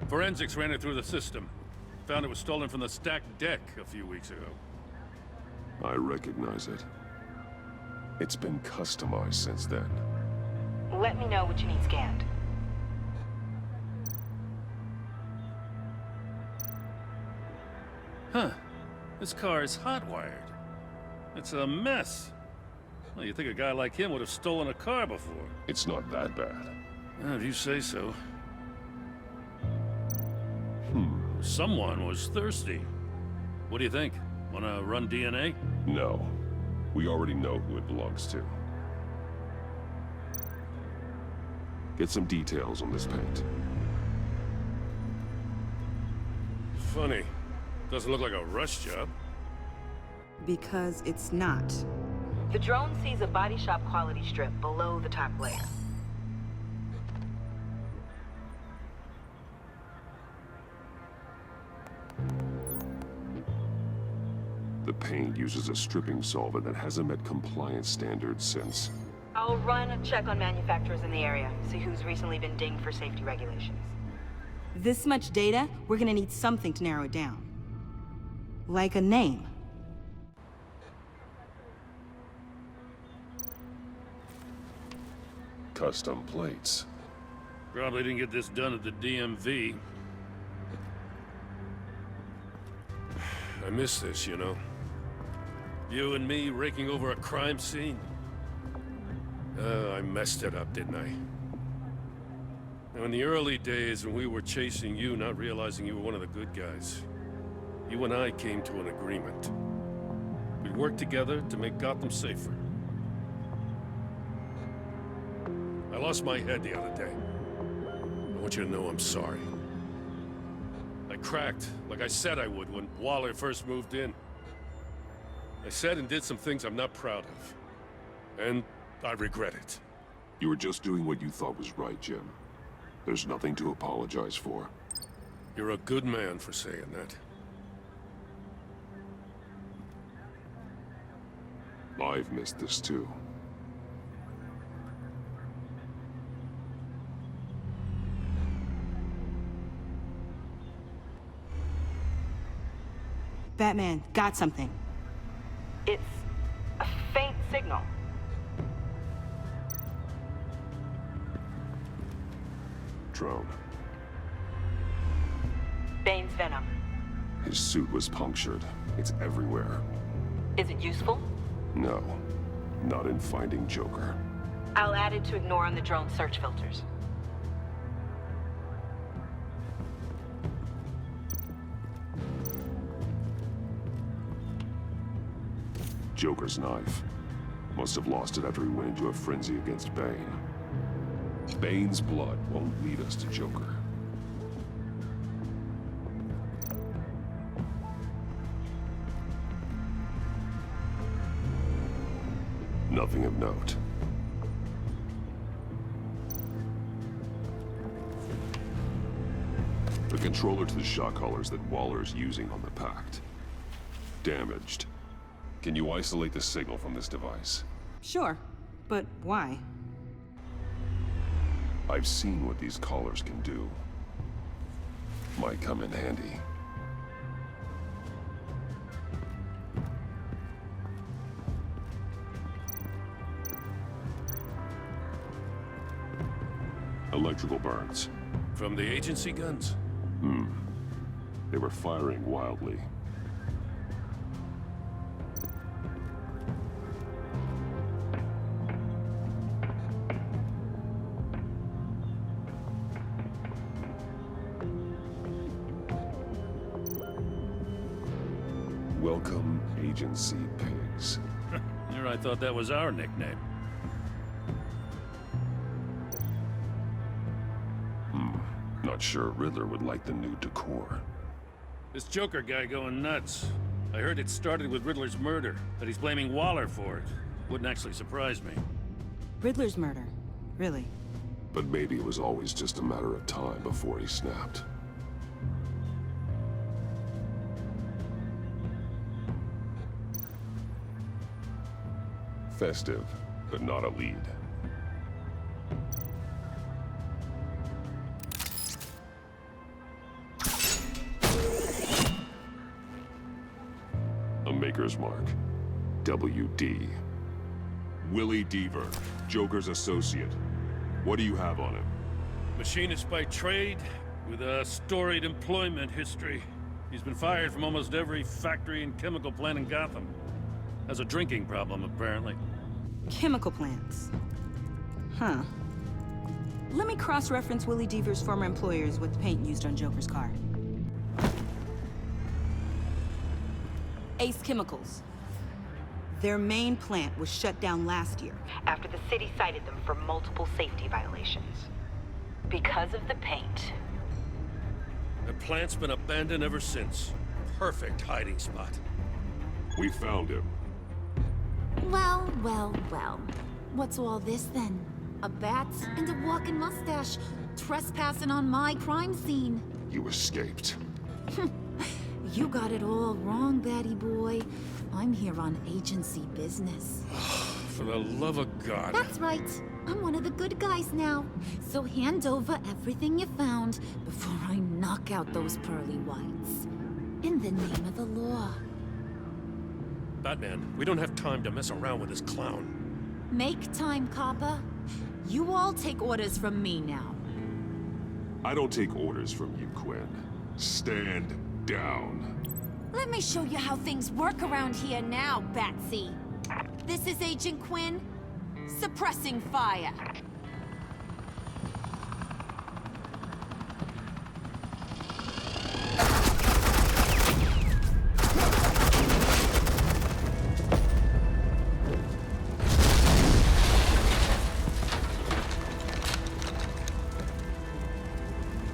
Forensics ran it through the system. Found it was stolen from the stacked deck a few weeks ago. I recognize it. It's been customized since then. Let me know what you need scanned. Huh. This car is hot-wired. It's a mess. Well, you'd think a guy like him would have stolen a car before. It's not that bad. If you say so. Someone was thirsty. What do you think? Wanna run DNA? No. We already know who it belongs to. Get some details on this paint. Funny. Doesn't look like a rush job. Because it's not. The drone sees a body shop quality strip below the top layer. The paint uses a stripping solvent that hasn't met compliance standards since... I'll run a check on manufacturers in the area, see who's recently been dinged for safety regulations. This much data, we're gonna need something to narrow it down. Like a name. Custom plates. Probably didn't get this done at the DMV. I miss this, you know. You and me raking over a crime scene. I messed it up, didn't I? Now, in the early days when we were chasing you, not realizing you were one of the good guys, you and I came to an agreement. We'd work together to make Gotham safer. I lost my head the other day. I want you to know I'm sorry. I cracked, like I said I would when Waller first moved in. I said and did some things I'm not proud of. And I regret it. You were just doing what you thought was right, Jim. There's nothing to apologize for. You're a good man for saying that. I've missed this too. Batman, got something. It's a faint signal. Drone. Bane's venom. His suit was punctured. It's everywhere. Is it useful? No. Not in finding Joker. I'll add it to ignore on the drone search filters. Joker's knife. Must have lost it after he went into a frenzy against Bane. Bane's blood won't lead us to Joker. Nothing of note. The controller to the shot collars that Waller's using on the Pact. Damaged. Can you isolate the signal from this device? Sure, but why? I've seen what these collars can do. Might come in handy. Electrical burns. From the agency guns? They were firing wildly. Welcome, agency pigs. Here I thought that was our nickname. Not sure Riddler would like the new decor. This Joker guy going nuts. I heard it started with Riddler's murder, that he's blaming Waller for it. Wouldn't actually surprise me. Riddler's murder? Really? But maybe it was always just a matter of time before he snapped. Festive, but not a lead. A Maker's Mark. WD. Willie Deaver, Joker's associate. What do you have on him? Machinist by trade, with a storied employment history. He's been fired from almost every factory and chemical plant in Gotham. Has a drinking problem, apparently. Chemical plants. Huh. Let me cross-reference Willie Deaver's former employers with the paint used on Joker's car. Ace Chemicals. Their main plant was shut down last year After the city cited them for multiple safety violations. Because of the paint. The plant's been abandoned ever since. Perfect hiding spot. We found him. Well, well, well. What's all this then? A bat and a walking mustache trespassing on my crime scene. You escaped. You got it all wrong, Batty boy. I'm here on agency business. For the love of God. That's right. I'm one of the good guys now. So hand over everything you found before I knock out those pearly whites. In the name of the law. Batman, we don't have time to mess around with this clown. Make time, copper. You all take orders from me now. I don't take orders from you, Quinn. Stand down. Let me show you how things work around here now, Batsy. This is Agent Quinn, suppressing fire.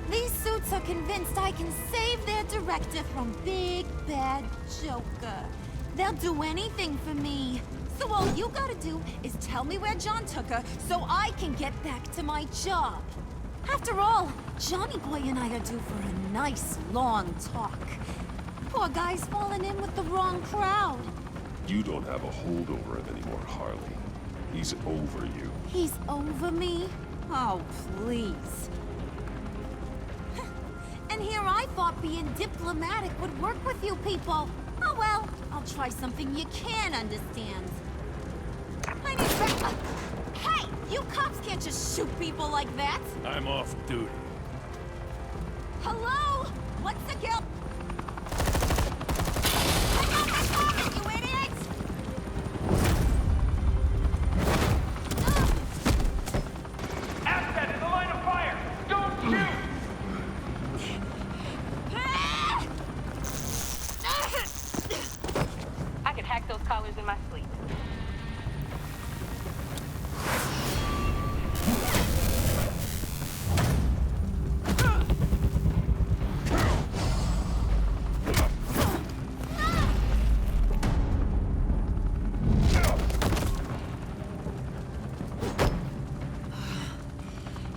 These suits are convinced I can save their director from Big Bad Joker. They'll do anything for me. So all you gotta do is tell me where John took her so I can get back to my job. After all, Johnny Boy and I are due for a nice long talk. Poor guy's fallen in with the wrong crowd. You don't have a hold over him anymore, Harley. He's over you. He's over me? Oh, please. And here I thought being diplomatic would work with you people. Oh well, I'll try something you can understand. I need Hey! You cops can't just shoot people like that! I'm off duty. Hello? What's the kill? I got my phone, you idiots! Asset in the line of fire! Don't shoot! I could hack those collars in my sleep.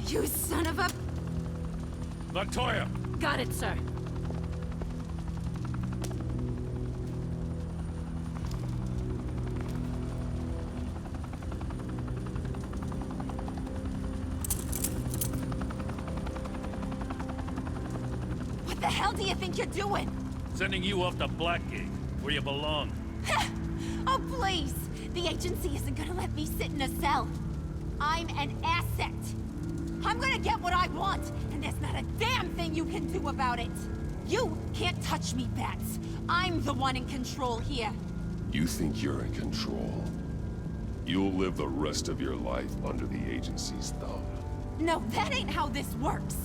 You son of a... Montoya! Got it, sir. What the hell do you think you're doing? Sending you off to Blackgate, where you belong. Oh, please! The agency isn't gonna let me sit in a cell. I'm an asset. I'm gonna get what I want, and there's not a damn thing you can do about it. You can't touch me, Bats. I'm the one in control here. You think you're in control? You'll live the rest of your life under the agency's thumb. No, that ain't how this works.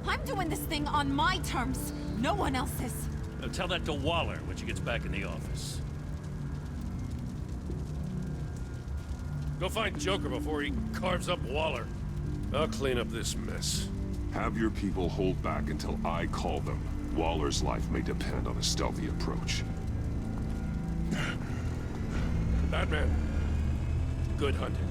I'm doing this thing on my terms, no one else's. Now tell that to Waller when she gets back in the office. Go find Joker before he carves up Waller. I'll clean up this mess. Have your people hold back until I call them. Waller's life may depend on a stealthy approach. Batman, good hunting.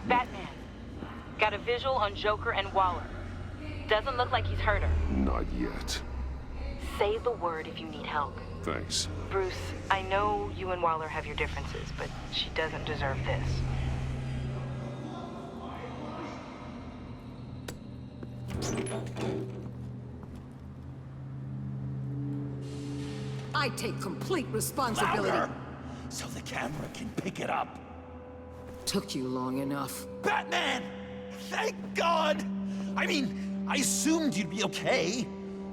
Batman, got a visual on Joker and Waller. Doesn't look like he's hurt her. Not yet. Say the word if you need help. Thanks. Bruce, I know you and Waller have your differences, but she doesn't deserve this. I take complete responsibility. Louder, so the camera can pick it up. Took you long enough. Batman! Thank God! I mean, I assumed you'd be okay.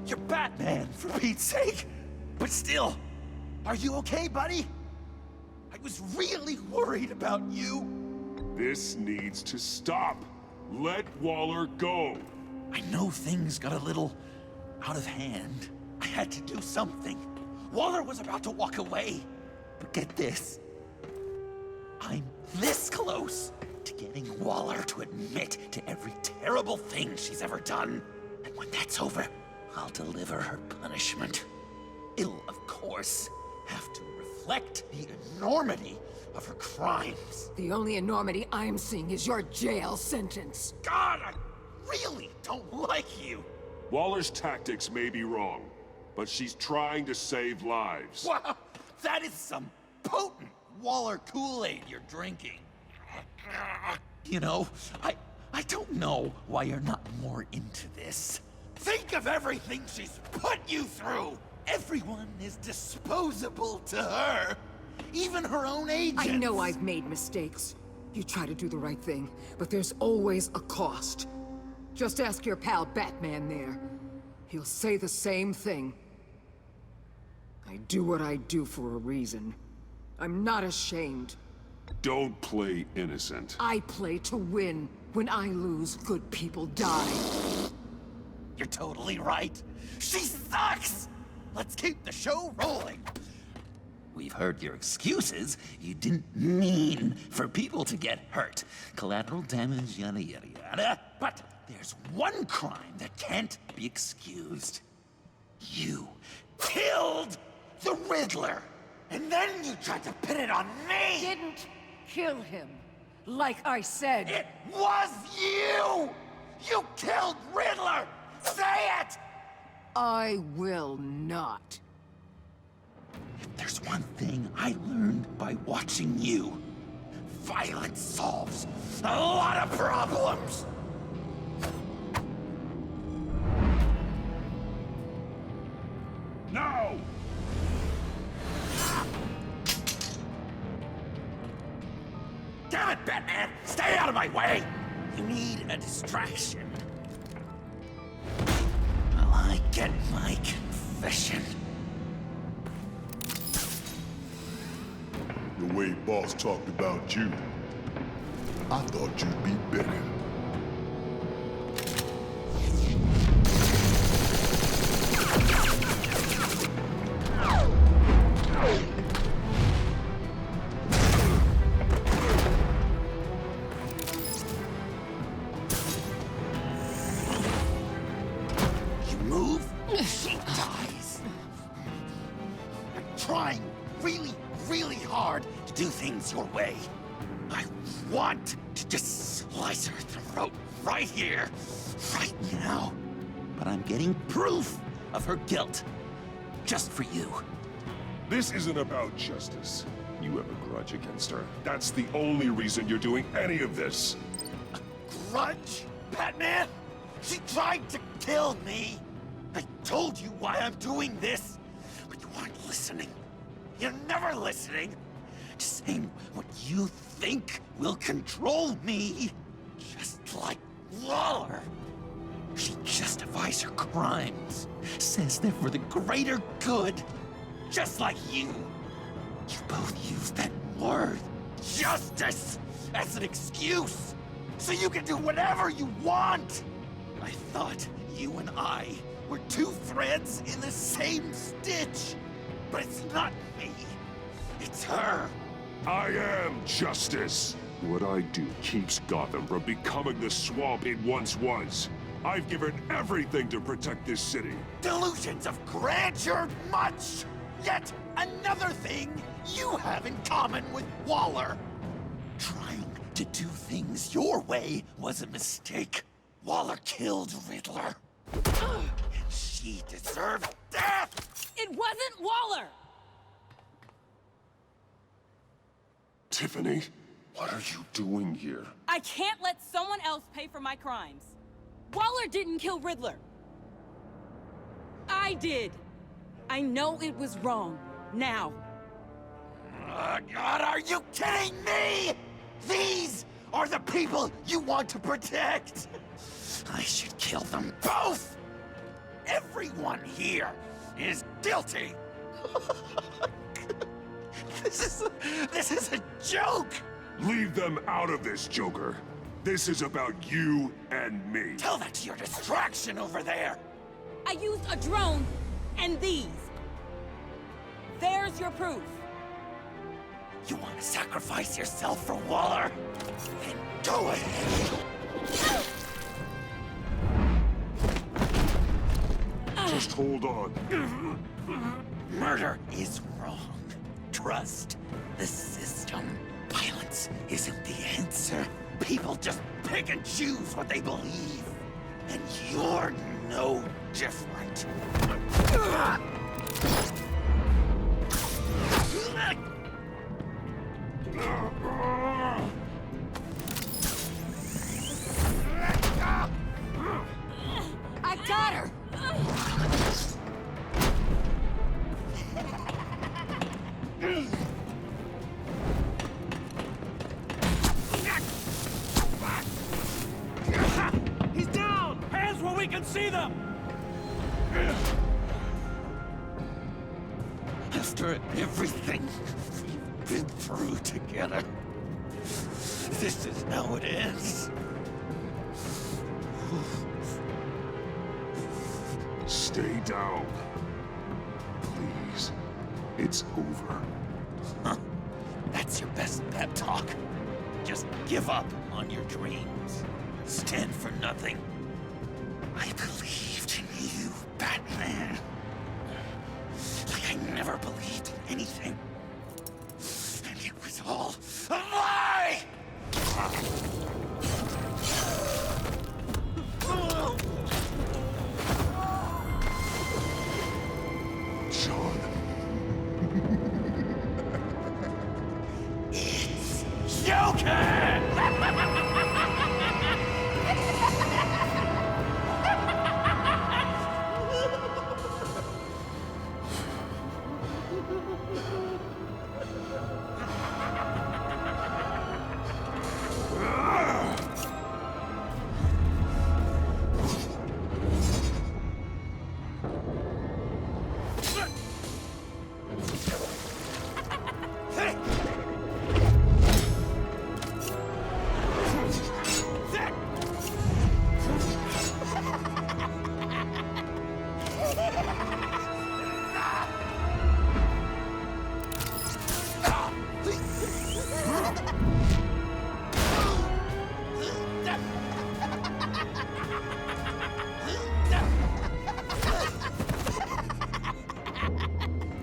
You're Batman, for Pete's sake. But still, are you okay, buddy? I was really worried about you. This needs to stop. Let Waller go. I know things got a little out of hand. I had to do something. Waller was about to walk away. But get this. I'm this close to getting Waller to admit to every terrible thing she's ever done. And when that's over, I'll deliver her punishment. It'll, of course, have to reflect the enormity of her crimes. The only enormity I'm seeing is your jail sentence. God, I really don't like you. Waller's tactics may be wrong, but she's trying to save lives. Wow, that is some potent Waller Kool-Aid you're drinking. You know, I don't know why you're not more into this. Think of everything she's put you through! Everyone is disposable to her. Even her own agents. I know I've made mistakes. You try to do the right thing, but there's always a cost. Just ask your pal Batman there. He'll say the same thing. I do what I do for a reason. I'm not ashamed. Don't play innocent. I play to win. When I lose, good people die. You're totally right. She sucks! Let's keep the show rolling. We've heard your excuses. You didn't mean for people to get hurt. Collateral damage, yada yada yada. But there's one crime that can't be excused. You killed the Riddler! And then you tried to pin it on me! Didn't kill him. Like I said. It was you! You killed Riddler! Say it! I will not. If there's one thing I learned by watching you, violence solves a lot of problems! No! Damn it, Batman! Stay out of my way! You need a distraction. While I get my confession. The way Boss talked about you, I thought you'd be better. You move, she dies. I'm trying really hard to do things your way. I want to just slice her throat right here, right now. But I'm getting proof of her guilt, just for you. This isn't about justice. You have a grudge against her. That's the only reason you're doing any of this. Grudge, Batman? She tried to kill me. I told you why I'm doing this, but you aren't listening. You're never listening. Just saying what you think will control me. Just like Waller. She justifies her crimes. Says they're for the greater good. Just like you. You both use that word, justice, as an excuse. So you can do whatever you want. I thought you and I were two threads in the same stitch. But it's not me. It's her. I am justice. What I do keeps Gotham from becoming the swamp it once was. I've given everything to protect this city. Delusions of grandeur much. Yet another thing you have in common with Waller. Trying to do things your way was a mistake. Waller killed Riddler. And she deserved death! It wasn't Waller! Tiffany, what are you doing here? I can't let someone else pay for my crimes. Waller didn't kill Riddler. I did. I know it was wrong. Now. God, are you kidding me? These are the people you want to protect. I should kill them both. Everyone here is guilty. This is a joke. Leave them out of this, Joker. This is about you and me. Tell that to your distraction over there. I used a drone and these. There's your proof. You want to sacrifice yourself for Waller? Then go ahead. Just hold on. Murder is wrong. trust the system. Violence isn't the answer. People just pick and choose what they believe. And you're no different. I got her! He's down! Hands where we can see them! After everything we've been through together, this is how it ends. Stay down. Please. It's over. Huh. That's your best pep talk. Just give up on your dreams. Stand for nothing. I believed in you, Batman. Like I never believed in anything. And it was all a lie! John. It's Joker!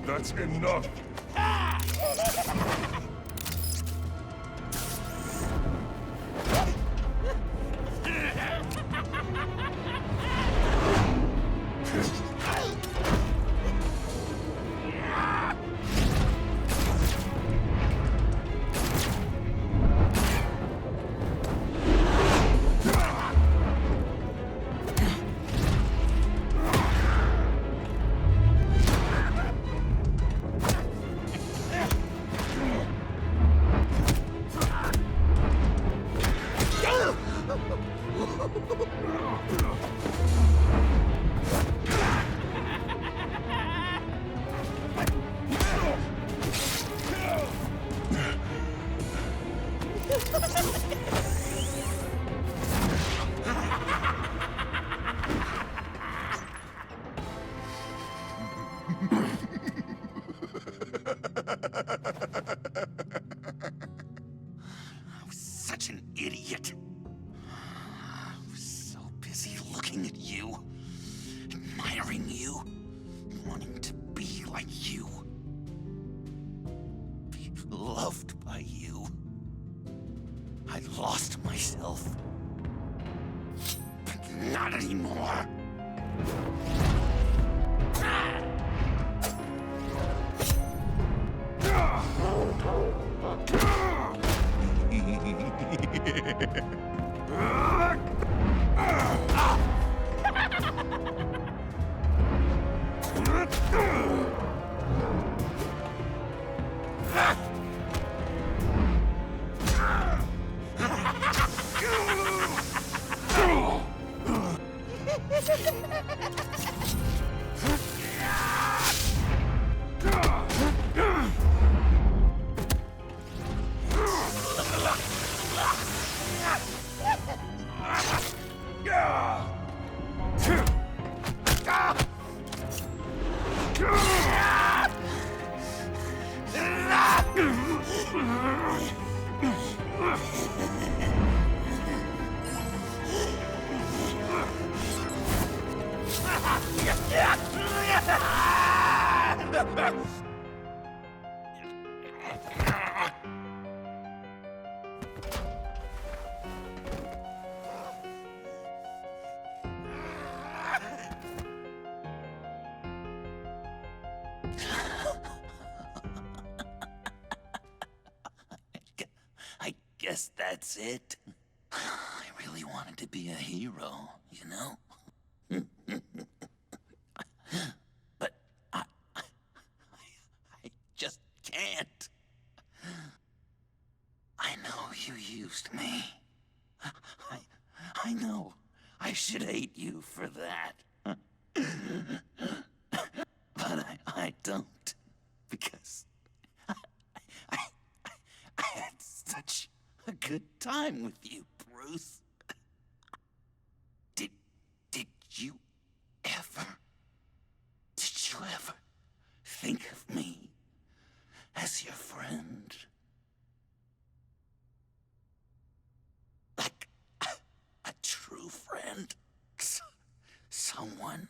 That's enough. I was such an idiot. I was so busy looking at you, admiring you, wanting to be like you, be loved by you. I lost myself. But not anymore. I guess that's it. I really wanted to be a hero, you know? But I just can't. I know you used me. I know I should hate you for that. But I don't. Because I had such a good time with you, Bruce. Did you ever think of me as your friend? Like a true friend? Someone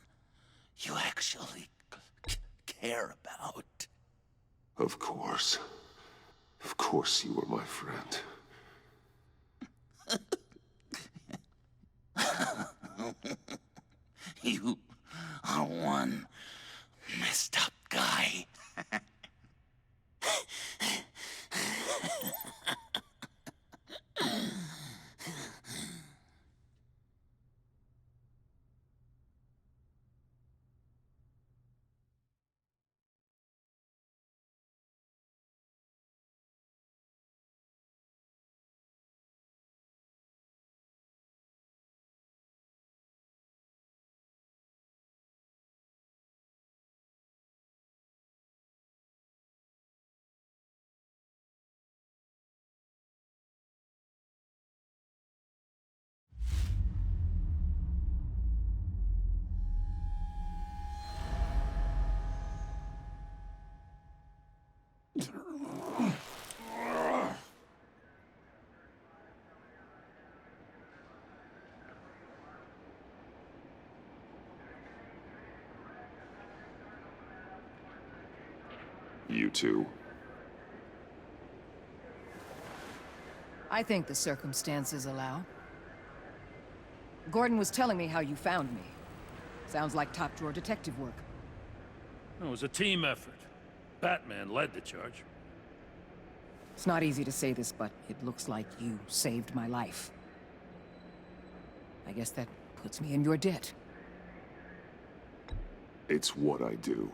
you actually care about? Of course. Of course you were my friend. You are one messed up guy. You too? I think the circumstances allow. Gordon was telling me how you found me. Sounds like top-drawer detective work. It was a team effort. Batman led the charge. It's not easy to say this, but it looks like you saved my life. I guess that puts me in your debt. It's what I do.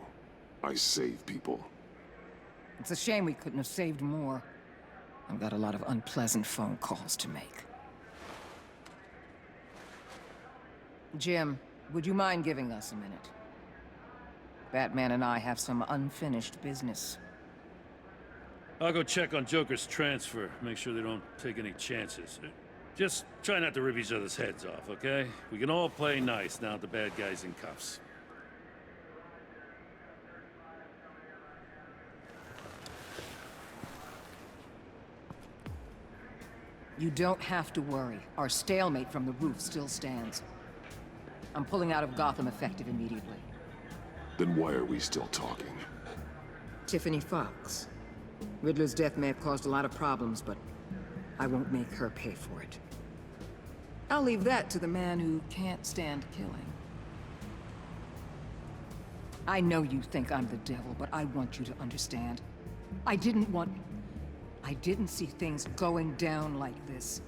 I save people. It's a shame we couldn't have saved more. I've got a lot of unpleasant phone calls to make. Jim, would you mind giving us a minute? Batman and I have some unfinished business. I'll go check on Joker's transfer, make sure they don't take any chances. Just try not to rip each other's heads off, okay? We can all play nice now that the bad guy's in cuffs. You don't have to worry. Our stalemate from the roof still stands. I'm pulling out of Gotham effective immediately. Then why are we still talking? Tiffany Fox. Riddler's death may have caused a lot of problems, but I won't make her pay for it. I'll leave that to the man who can't stand killing. I know you think I'm the devil, but I want you to understand. I didn't see things going down like this.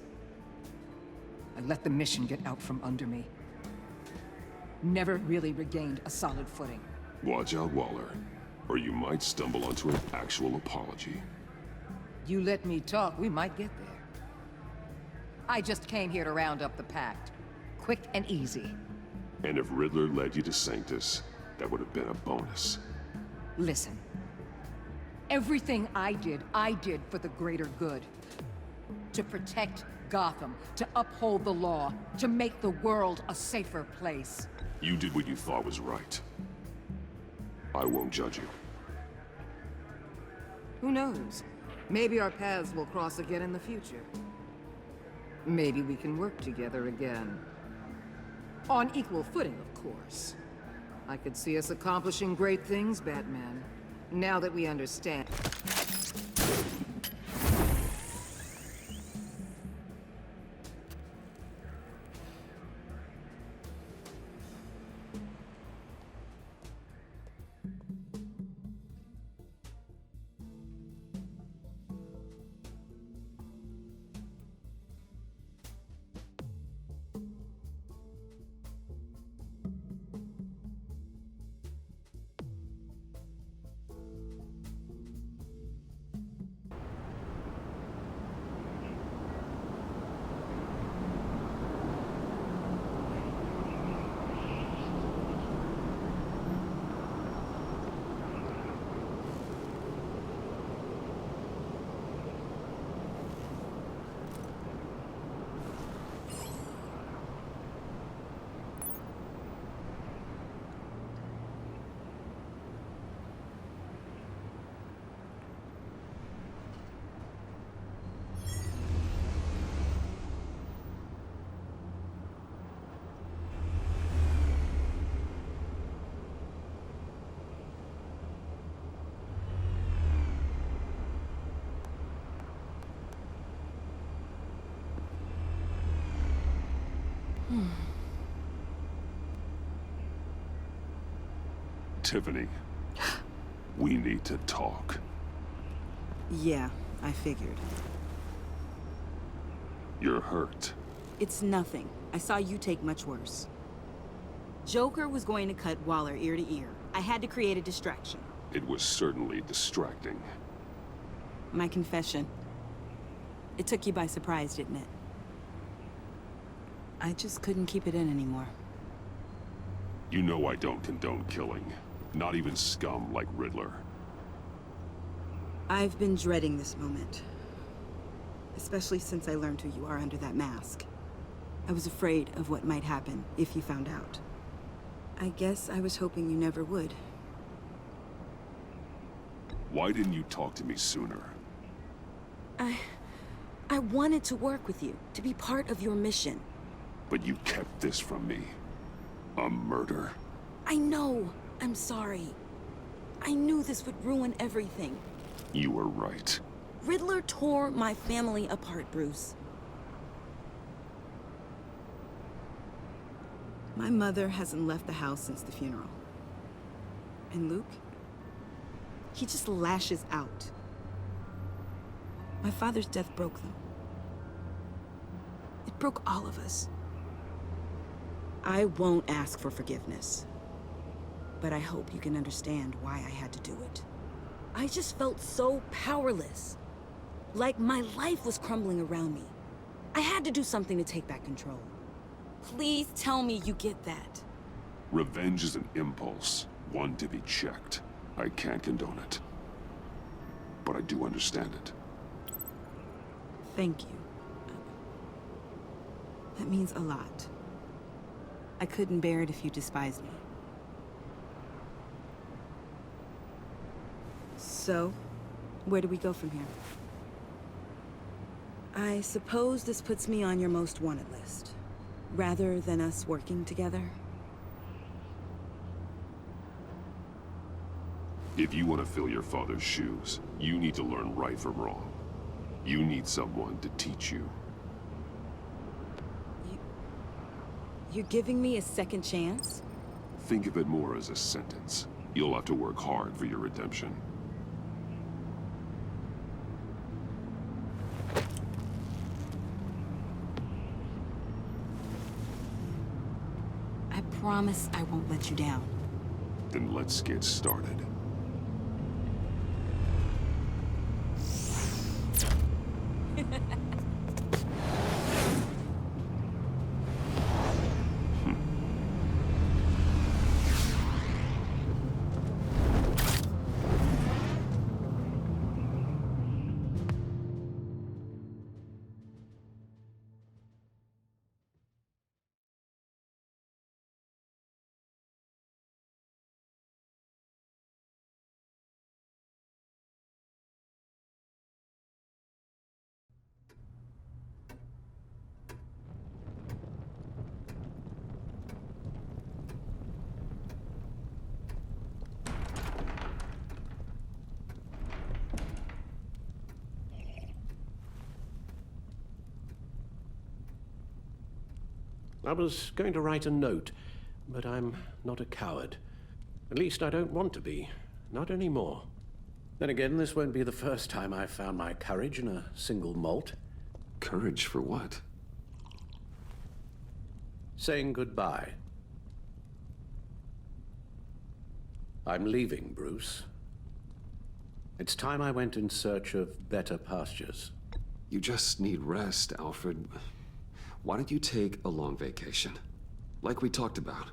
I let the mission get out from under me. Never really regained a solid footing. Watch out, Waller, or you might stumble onto an actual apology. You let me talk, we might get there. I just came here to round up the pact. Quick and easy. And if Riddler led you to Sanctus, that would have been a bonus. Listen. Everything I did for the greater good. To protect Gotham, to uphold the law, to make the world a safer place. You did what you thought was right. I won't judge you. Who knows? Maybe our paths will cross again in the future. Maybe we can work together again. On equal footing, of course. I could see us accomplishing great things, Batman. Now that we understand. Tiffany, we need to talk. Yeah, I figured. You're hurt. It's nothing. I saw you take much worse. Joker was going to cut Waller ear to ear. I had to create a distraction. It was certainly distracting. My confession. It took you by surprise, didn't it? I just couldn't keep it in anymore. You know I don't condone killing. Not even scum like Riddler. I've been dreading this moment. Especially since I learned who you are under that mask. I was afraid of what might happen if you found out. I guess I was hoping you never would. Why didn't you talk to me sooner? I wanted to work with you, to be part of your mission. But you kept this from me. A murder. I know. I'm sorry. I knew this would ruin everything. You were right. Riddler tore my family apart, Bruce. My mother hasn't left the house since the funeral. And Luke? He just lashes out. My father's death broke them. It broke all of us. I won't ask for forgiveness. But I hope you can understand why I had to do it. I just felt so powerless. Like my life was crumbling around me. I had to do something to take back control. Please tell me you get that. Revenge is an impulse, one to be checked. I can't condone it. But I do understand it. Thank you. That means a lot. I couldn't bear it if you despised me. So, where do we go from here? I suppose this puts me on your most wanted list, rather than us working together. If you want to fill your father's shoes, you need to learn right from wrong. You need someone to teach you. You're giving me a second chance? Think of it more as a sentence. You'll have to work hard for your redemption. I promise I won't let you down. Then let's get started. I was going to write a note, but I'm not a coward. At least I don't want to be. Not anymore. Then again, this won't be the first time I've found my courage in a single malt. Courage for what? Saying goodbye. I'm leaving, Bruce. It's time I went in search of better pastures. You just need rest, Alfred. Why don't you take a long vacation? Like we talked about.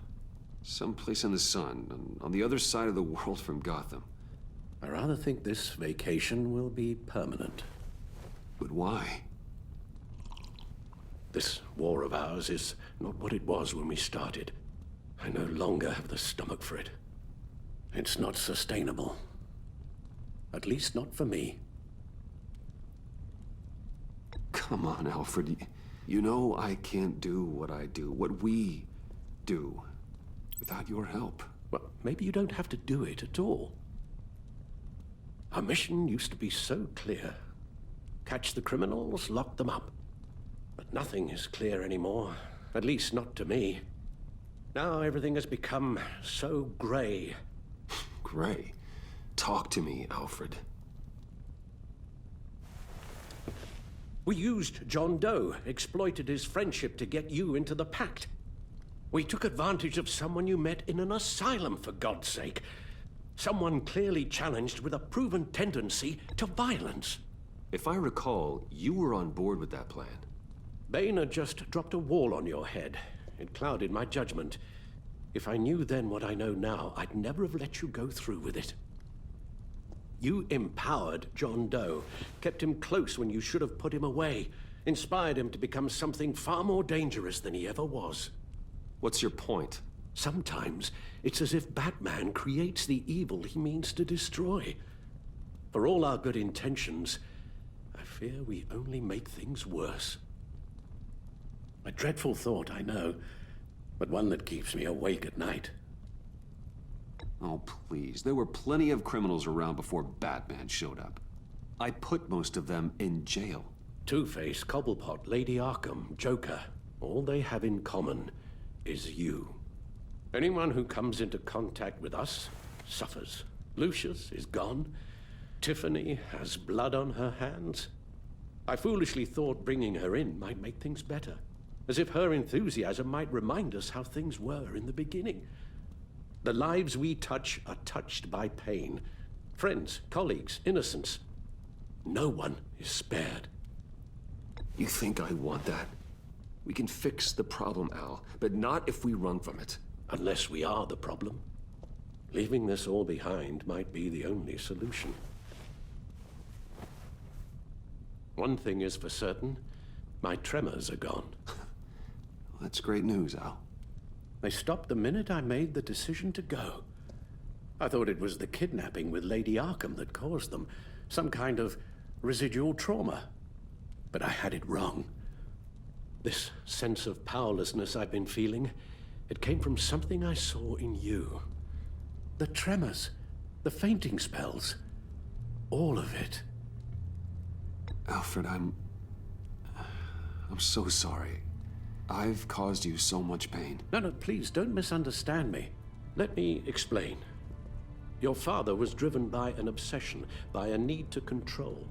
Someplace in the sun, on the other side of the world from Gotham. I rather think this vacation will be permanent. But why? This war of ours is not what it was when we started. I no longer have the stomach for it. It's not sustainable. At least not for me. Come on, Alfred. You know I can't do what I do, what we do, without your help. Well, maybe you don't have to do it at all. Our mission used to be so clear. Catch the criminals, lock them up. But nothing is clear anymore. At least not to me. Now everything has become so gray. Gray? Talk to me, Alfred. We used John Doe, exploited his friendship to get you into the pact. We took advantage of someone you met in an asylum, for God's sake. Someone clearly challenged with a proven tendency to violence. If I recall, you were on board with that plan. Boehner just dropped a wall on your head. It clouded my judgment. If I knew then what I know now, I'd never have let you go through with it. You empowered John Doe, kept him close when you should have put him away, inspired him to become something far more dangerous than he ever was. What's your point? Sometimes it's as if Batman creates the evil he means to destroy. For all our good intentions, I fear we only make things worse. A dreadful thought, I know, but one that keeps me awake at night. Oh, please. There were plenty of criminals around before Batman showed up. I put most of them in jail. Two-Face, Cobblepot, Lady Arkham, Joker, all they have in common is you. Anyone who comes into contact with us suffers. Lucius is gone. Tiffany has blood on her hands. I foolishly thought bringing her in might make things better, as if her enthusiasm might remind us how things were in the beginning. The lives we touch are touched by pain. Friends, colleagues, innocents. No one is spared. You think I want that? We can fix the problem, Al, but not if we run from it. Unless we are the problem. Leaving this all behind might be the only solution. One thing is for certain, my tremors are gone. That's great news, Al. They stopped the minute I made the decision to go. I thought it was the kidnapping with Lady Arkham that caused them, some kind of residual trauma. But I had it wrong. This sense of powerlessness I've been feeling, it came from something I saw in you. The tremors, the fainting spells, all of it. Alfred, I'm so sorry. I've caused you so much pain. No, please, don't misunderstand me. Let me explain. Your father was driven by an obsession, by a need to control.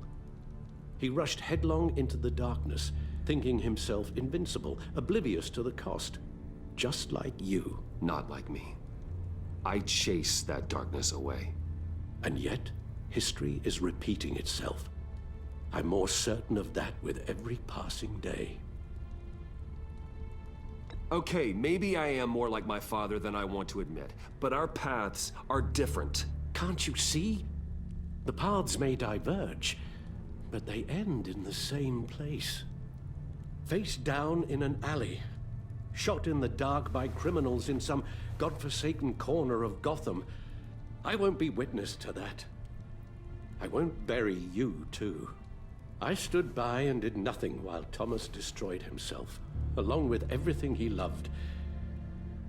He rushed headlong into the darkness, thinking himself invincible, oblivious to the cost. Just like you. Not like me. I chase that darkness away. And yet, history is repeating itself. I'm more certain of that with every passing day. Okay, maybe I am more like my father than I want to admit, but our paths are different. Can't you see? The paths may diverge, but they end in the same place. Face down in an alley, shot in the dark by criminals in some godforsaken corner of Gotham. I won't be witness to that. I won't bury you, too. I stood by and did nothing while Thomas destroyed himself, along with everything he loved.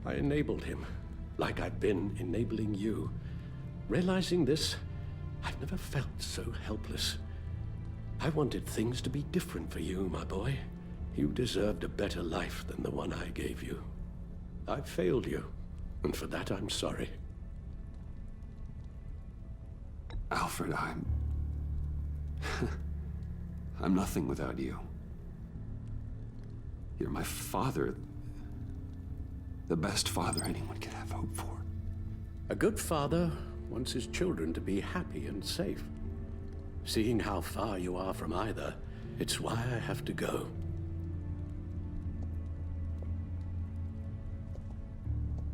I enabled him, like I've been enabling you. Realizing this, I've never felt so helpless. I wanted things to be different for you, my boy. You deserved a better life than the one I gave you. I failed you, and for that I'm sorry. Alfred, I'm nothing without you. You're my father. The best father anyone could have hoped for. A good father wants his children to be happy and safe. Seeing how far you are from either, it's why I have to go.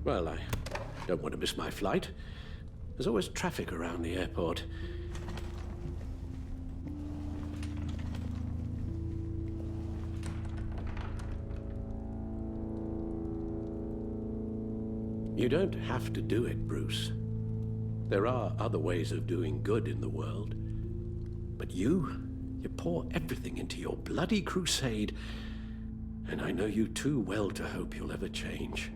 Well, I don't want to miss my flight. There's always traffic around the airport. You don't have to do it, Bruce. There are other ways of doing good in the world. But you pour everything into your bloody crusade, and I know you too well to hope you'll ever change.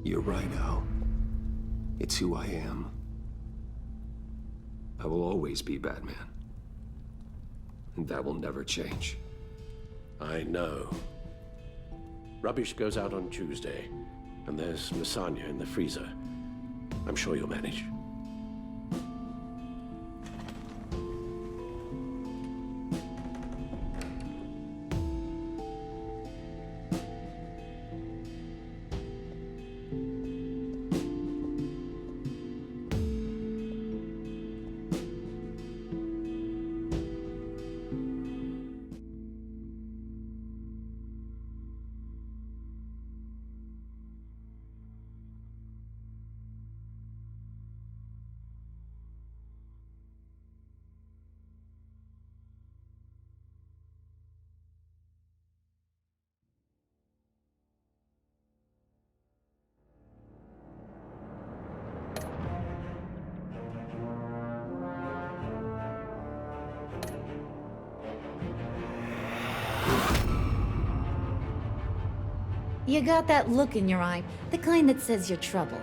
You're right, Al. It's who I am. I will always be Batman. And that will never change. I know. Rubbish goes out on Tuesday, and there's lasagna in the freezer. I'm sure you'll manage. You got that look in your eye, the kind that says you're trouble.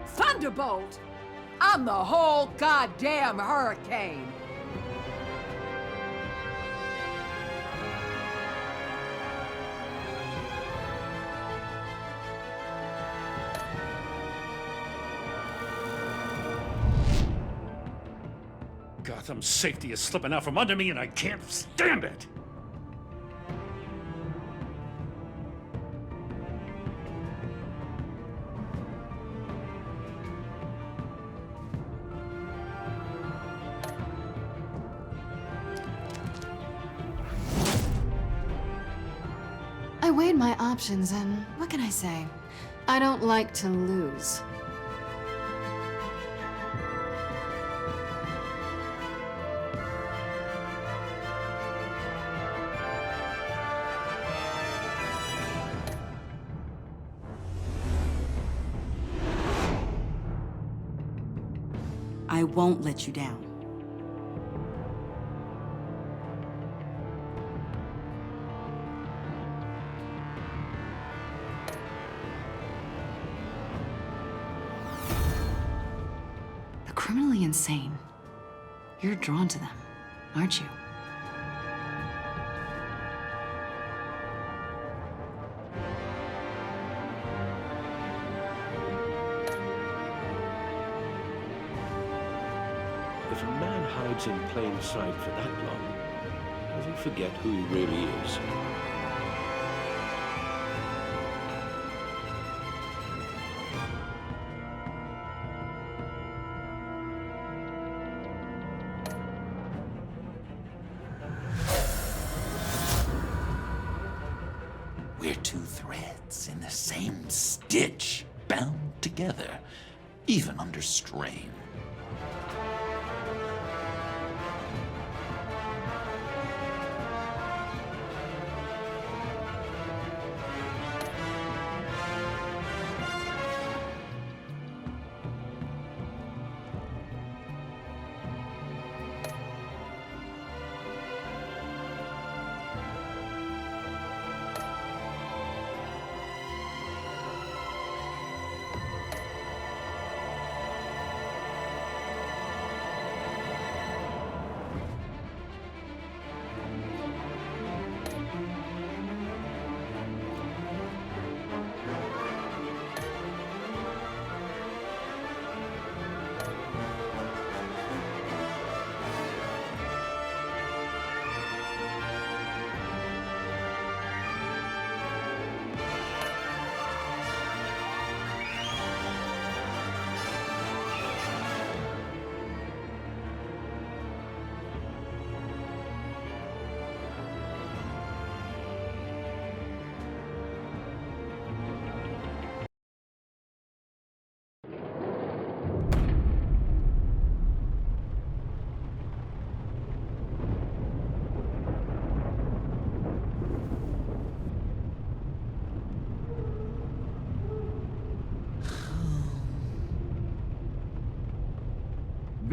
Thunderbolt! I'm the whole goddamn hurricane! Gotham's safety is slipping out from under me and I can't stand it! I weighed my options and what can I say? I don't like to lose. I won't let you down. The criminally insane. You're drawn to them, aren't you? If a man hides in plain sight for that long, does he forget who he really is? We're two threads in the same stitch, bound together, even under strain.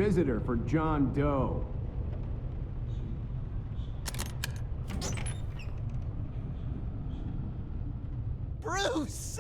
visitor for John Doe. Bruce!